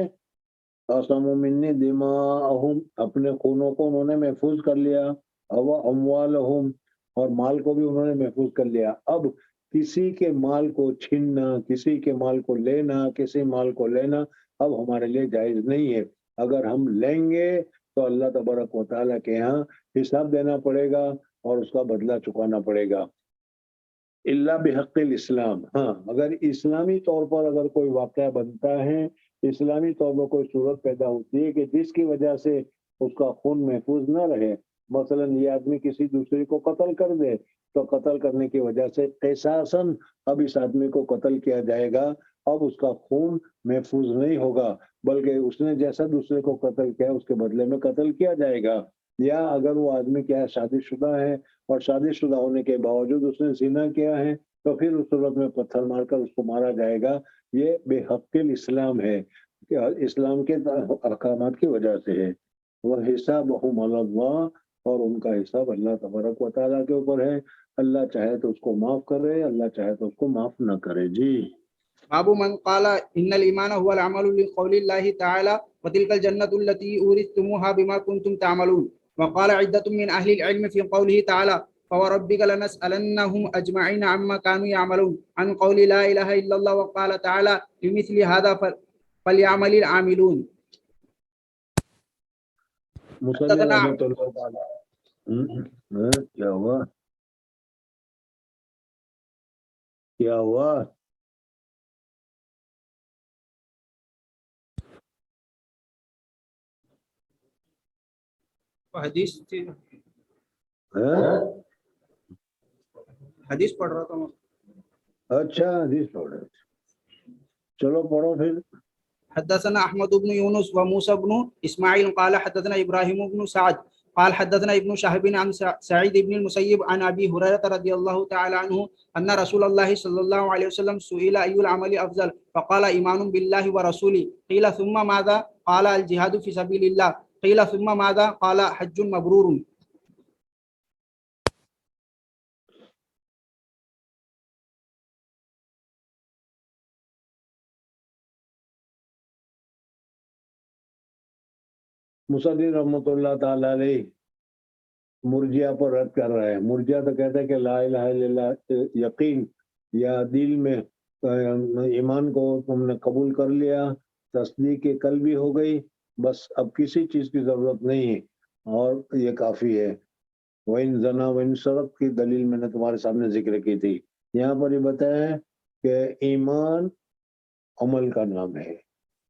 قسموا منی دماءہم، اپنے خونوں کو انہوں نے محفوظ کر لیا، اموالہم، اور مال کو بھی انہوں نے محفوظ کر لیا۔ اب کسی کے مال کو چھیننا، کسی کے مال کو لینا، کسی مال کو لینا اب ہمارے لیے جائز نہیں ہے۔ اگر ہم لیں گے تو اللہ تبارک و تعالیٰ کے ہاں حساب دینا پڑے گا اور اس کا بدلہ چکانا پڑے گا۔ اللہ بحق الاسلام، ہاں اگر اسلامی طور پر اگر کوئی واقعہ بنتا ہے، اسلامی طور پر کوئی صورت پیدا ہوتی ہے کہ جس کی وجہ سے اس کا خون محفوظ نہ رہے، مثلا یہ آدمی کسی دوسرے کو قتل کر دے تو قتل کرنے کی وجہ سے قصاصاً اب اس آدمی کو قتل کیا جائے گا، اب اس کا خون محفوظ نہیں ہوگا بلکہ اس نے جیسا دوسرے کو قتل کیا اس کے بدلے میں قتل کیا جائے گا۔ یا اگر وہ آدمی کیا ہے شادی شدہ ہے اور شادی شدہ ہونے کے باوجود اس نے زنا کیا ہے تو پھر اس صورت میں پتھر مار کر اس کو مارا جائے گا۔ یہ بے حق الاسلام ہے کہ اسلام کے احکامات کی وجہ سے ہے۔ وہ حسابہم علی اللہ، اور ان کا حساب اللہ تبارک و تعالیٰ کے اوپر ہے، اللہ چاہے تو اس کو معاف کرے، اللہ چاہے تو اس کو معاف نہ کرے۔ جی باب من قال ان الايمان هو العمل لقول الله تعالى وتلك الجنة التي اورثتموها بما كنتم تعملون، وقال عدة من اهل العلم في قوله تعالى فوربك لنسألنهم اجمعين عما كانوا يعملون عن قول لا اله الا الله، وقال تعالى لمثل هذا فليعمل العاملون۔ مصلی رحمۃ اللہ تعالیٰ، کیا ہوا کیا ہوا؟ حدیث پڑھ رہا تھا میں۔ اچھا حدیث پڑھ رہے تھے، چلو پڑھو پھر۔ حدثنا احمد بن يونس وموسى بن اسماعيل قال حدثنا ابراهيم بن سعد قال حدثنا ابن شهاب عن سعيد بن المسيب عن ابي هريره رضي الله تعالى عنه ان رسول الله صلى الله عليه وسلم سئل اي العمل افضل فقال ايمان بالله ورسوله، قيل ثم ماذا؟ قال الجهاد في سبيل الله، قيل ثم ماذا؟ قال حج مبرور۔ مصلی رحمۃ اللہ تعالیٰ علیہ مرجیہ پر رد کر رہا ہے۔ مرجیہ تو کہتا ہے کہ لا الہ الا اللہ یقین یا دل میں ایمان کو تم نے قبول کر لیا، تصدیق قلبی ہو گئی، بس اب کسی چیز کی ضرورت نہیں ہے اور یہ کافی ہے۔ وَإِن زَنَا وَإِن سَرَقَ کی دلیل میں نے تمہارے سامنے ذکر کی تھی۔ یہاں پر یہ بتایا ہے کہ ایمان عمل کا نام ہے،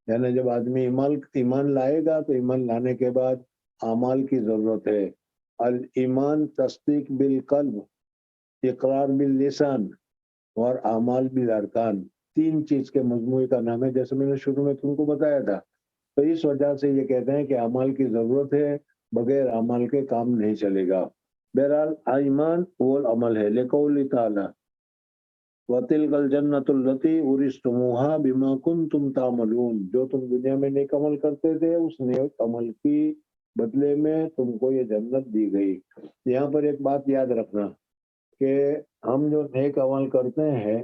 یعنی جب آدمی ایمان لائے گا تو ایمان لانے کے بعد اعمال کی ضرورت ہے۔ الایمان تصدیق بالقلب، اقرار باللسان اور اعمال بالارکان، تین چیز کے مجموعے کا نام ہے، جیسے میں نے شروع میں تم کو بتایا تھا۔ تو اس وجہ سے یہ کہتے ہیں کہ اعمال کی ضرورت ہے، بغیر اعمال کے کام نہیں چلے گا۔ بہرحال ایمان وہ عمل ہے، لقول تعالی وَتِلْكَ الْجَنَّةُ الَّتِي أُورِثْتُمُوهَا بِمَا كُنْتُمْ تَعْمَلُونَ، جو تم دنیا میں نیک عمل کرتے تھے اس نیک عمل کی بدلے میں تم کو یہ جنت دی گئی۔ یہاں پر ایک بات یاد رکھنا کہ ہم جو نیک عمل کرتے ہیں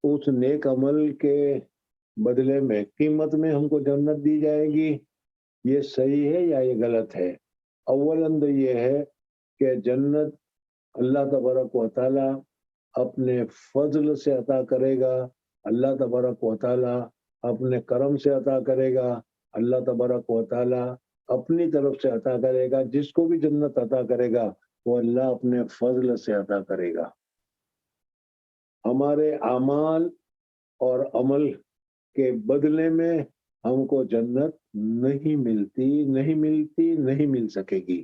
اس نیک عمل کے بدلے میں قیمت میں ہم کو جنت دی جائے گی، یہ صحیح ہے یا یہ غلط ہے؟ اولاً تو یہ ہے کہ جنت اللہ تبارک و تعالی اپنے فضل سے عطا کرے گا، اللہ تبارک و تعالی اپنے کرم سے عطا کرے گا، اللہ تبارک و تعالی اپنی طرف سے عطا کرے گا۔ جس کو بھی جنت عطا کرے گا وہ اللہ اپنے فضل سے عطا کرے گا۔ ہمارے اعمال اور عمل کے بدلے میں ہم کو جنت نہیں ملتی، نہیں مل سکے گی۔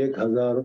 1000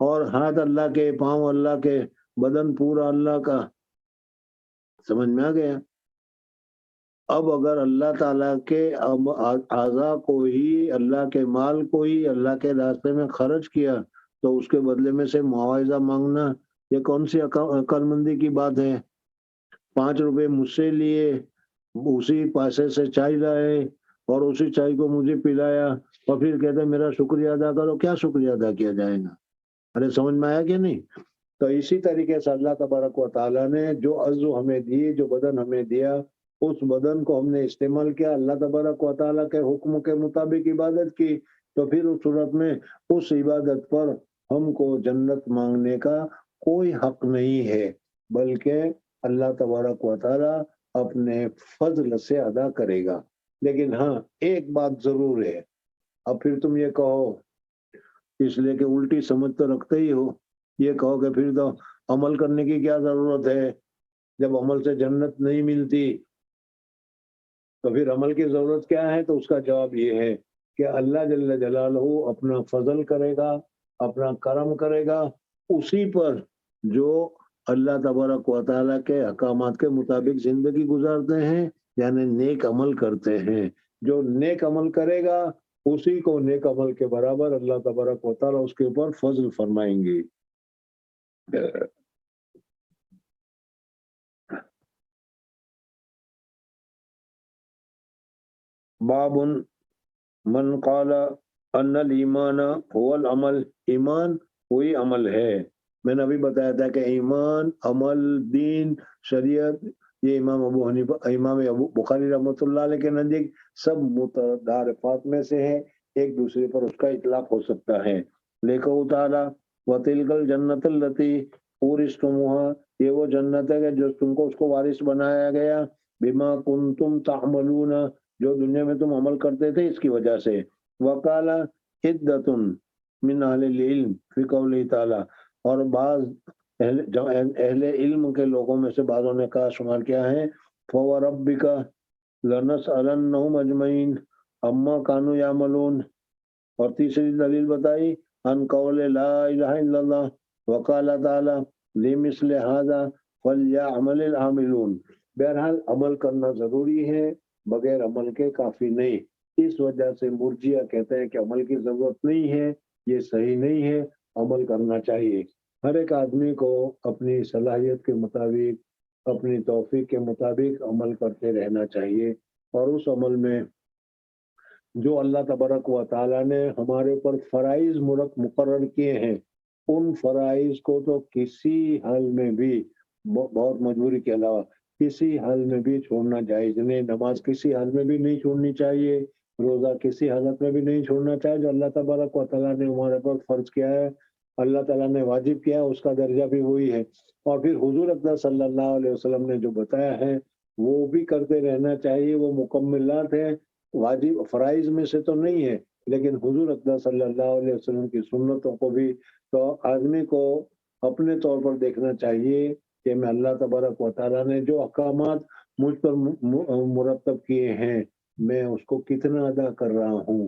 اور ہاتھ اللہ کے، پاؤں اللہ کے، بدن پورا اللہ کا. سمجھ میں آ گیا؟ اب اگر اللہ تعالیٰ کے اعضاء کو ہی، اللہ کے مال کو ہی اللہ کے راستے میں خرچ کیا تو اس کے بدلے میں سے معاوضہ مانگنا یہ کون سی عقل مندی کی بات ہے؟ 5 روپے مجھ سے لیے، اسی پیسے سے چائے لائے اور اسی چائے کو مجھے پلایا اور پھر کہتے میرا شکریہ ادا کرو. کیا شکریہ ادا کیا جائے گا؟ ارے سمجھ میں آیا کہ نہیں؟ تو اسی طریقے سے اللہ تبارک و تعالیٰ نے جو عضو ہمیں دی، جو بدن ہمیں دیا، اس بدن کو ہم نے استعمال کیا، اللہ تبارک و تعالیٰ کے حکم کے مطابق عبادت کی، تو پھر اس صورت میں اس عبادت پر ہم کو جنت مانگنے کا کوئی حق نہیں ہے، بلکہ اللہ تبارک و تعالیٰ اپنے فضل سے ادا کرے گا. لیکن ہاں ایک بات ضرور ہے. اب پھر تم یہ کہو، اس لیے کہ الٹی سمجھ تو رکھتے ہی ہو، یہ کہو کہ پھر تو عمل کرنے کی کیا ضرورت ہے؟ جب عمل سے جنت نہیں ملتی تو پھر عمل کی ضرورت کیا ہے؟ تو اس کا جواب یہ ہے کہ اللہ جل جلالہ اپنا فضل کرے گا، اپنا کرم کرے گا اسی پر جو اللہ تبارک و تعالیٰ کے احکامات کے مطابق زندگی گزارتے ہیں، یعنی نیک عمل کرتے ہیں. جو نیک عمل کرے گا اسی کو نیک عمل کے برابر اللہ تبارک و تعالیٰ اس کے اوپر فضل فرمائیں گے. باب من قال ان الایمان هو العمل، ایمان وہی عمل ہے. میں نے ابھی بتایا تھا کہ ایمان، عمل، دین، شریعت، یہ امام ابو بخاری رحمۃ اللہ علیہ کے نزدیک سب مترادفات میں سے ہے، ایک دوسرے پر اس کا اطلاق ہو سکتا ہے. لیکو تعالیٰ وتلک الجنت التی اورثتموها، یہ وہ جنت ہے کہ جو تم کو اس کو وارث بنایا گیا، بما کنتم تعملون، جو دنیا میں تم عمل کرتے تھے اس کی وجہ سے. وقال عدۃ من اہل العلم فی قوله تعالی، اور بعض اہل علم کے لوگوں میں سے بعضوں نے کہا، شمار کیا ہے، فوربک لنسألنہم اجمعین اما کانوا یعملون. اور تیسری دلیل بتائی، ان قول لا الہ الا اللہ، وقال تعالی لمثل هذا فلیعمل العاملون. بہرحال عمل کرنا ضروری ہے، بغیر عمل کے کافی نہیں. اس وجہ سے مرجیہ کہتے ہیں کہ عمل کی ضرورت نہیں ہے، یہ صحیح نہیں ہے، عمل کرنا چاہیے. ہر ایک آدمی کو اپنی صلاحیت کے مطابق، اپنی توفیق کے مطابق عمل کرتے رہنا چاہیے. اور اس عمل میں جو اللہ تبارک و تعالیٰ نے ہمارے اوپر فرائض مقرر کیے ہیں، ان فرائض کو تو کسی حال میں بھی، بہت مجبوری کے علاوہ کسی حال میں بھی چھوڑنا جائز نہیں. نماز کسی حال میں بھی نہیں چھوڑنی چاہیے، روزہ کسی حالت میں بھی نہیں چھوڑنا چاہیے. جو اللہ تبارک و تعالیٰ نے ہمارے پر فرض کیا ہے، اللہ تعالیٰ نے واجب کیا ہے، اس کا درجہ بھی وہی ہے. اور پھر حضور اکرم صلی اللہ علیہ وسلم نے جو بتایا ہے وہ بھی کرتے رہنا چاہیے. وہ مکملات ہیں، واجب فرائض میں سے تو نہیں ہے، لیکن حضور اکرم صلی اللہ علیہ وسلم کی سنتوں کو بھی تو آدمی کو اپنے طور پر دیکھنا چاہیے کہ میں اللہ تبارک و تعالیٰ نے جو احکامات مجھ پر مرتب کیے ہیں، میں اس کو کتنا ادا کر رہا ہوں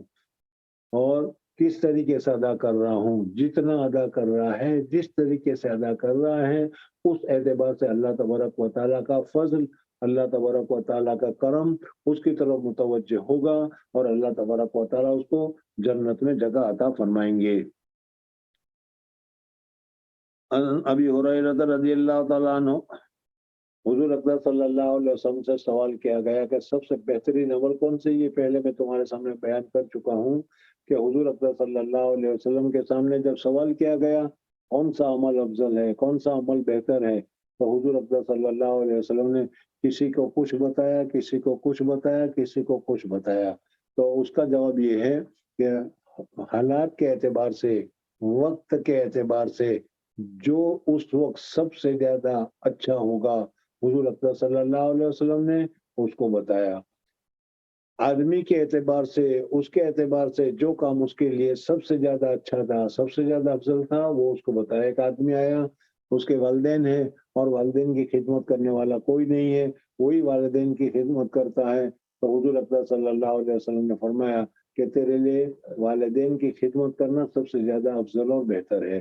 اور کس طریقے سے ادا کر رہا ہوں. جتنا ادا کر رہا ہے، جس طریقے سے ادا کر رہا ہے، اس اعتبار سے اللہ تبارک و تعالیٰ کا فضل، اللہ تبارک و تعالیٰ کا کرم اس کی طرف متوجہ ہوگا اور اللہ تبارک و تعالیٰ اس کو جنت میں جگہ عطا فرمائیں گے. ابی ہریرہ رضی اللہ تعالیٰ عنہ، حضور اکرم صلی اللہ علیہ وسلم سے سوال کیا گیا کہ سب سے بہترین عمل کون سے؟ یہ پہلے میں تمہارے سامنے بیان کر چکا ہوں کہ حضور اکرم صلی اللہ علیہ وسلم کے سامنے جب سوال کیا گیا کون سا عمل افضل ہے، کون سا عمل بہتر ہے، تو حضور اکرم صلی اللہ علیہ وسلم نے کسی کو کچھ بتایا، کسی کو کچھ بتایا، کسی کو کچھ بتایا. تو اس کا جواب یہ ہے کہ حالات کے اعتبار سے، وقت کے اعتبار سے جو اس وقت سب سے زیادہ اچھا ہوگا حضور اکرم صلی اللہ علیہ وسلم نے اس کو بتایا. آدمی کے اعتبار سے، اس کے اعتبار سے جو کام اس کے لیے سب سے زیادہ اچھا تھا، سب سے زیادہ افضل تھا، وہ اس کو بتایا. ایک آدمی آیا، اس کے والدین ہیں اور والدین کی خدمت کرنے والا کوئی نہیں ہے، وہی والدین کی خدمت کرتا ہے. تو حضور اکرم صلی اللہ علیہ وسلم نے فرمایا کہ تیرے لیے والدین کی خدمت کرنا سب سے زیادہ افضل اور بہتر ہے.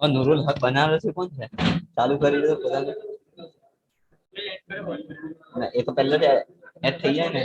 اور نور الحق بنارس سے کون છે ચાલુ કરી દો બધા એ તો પહેલા એડ થઈ જાય ને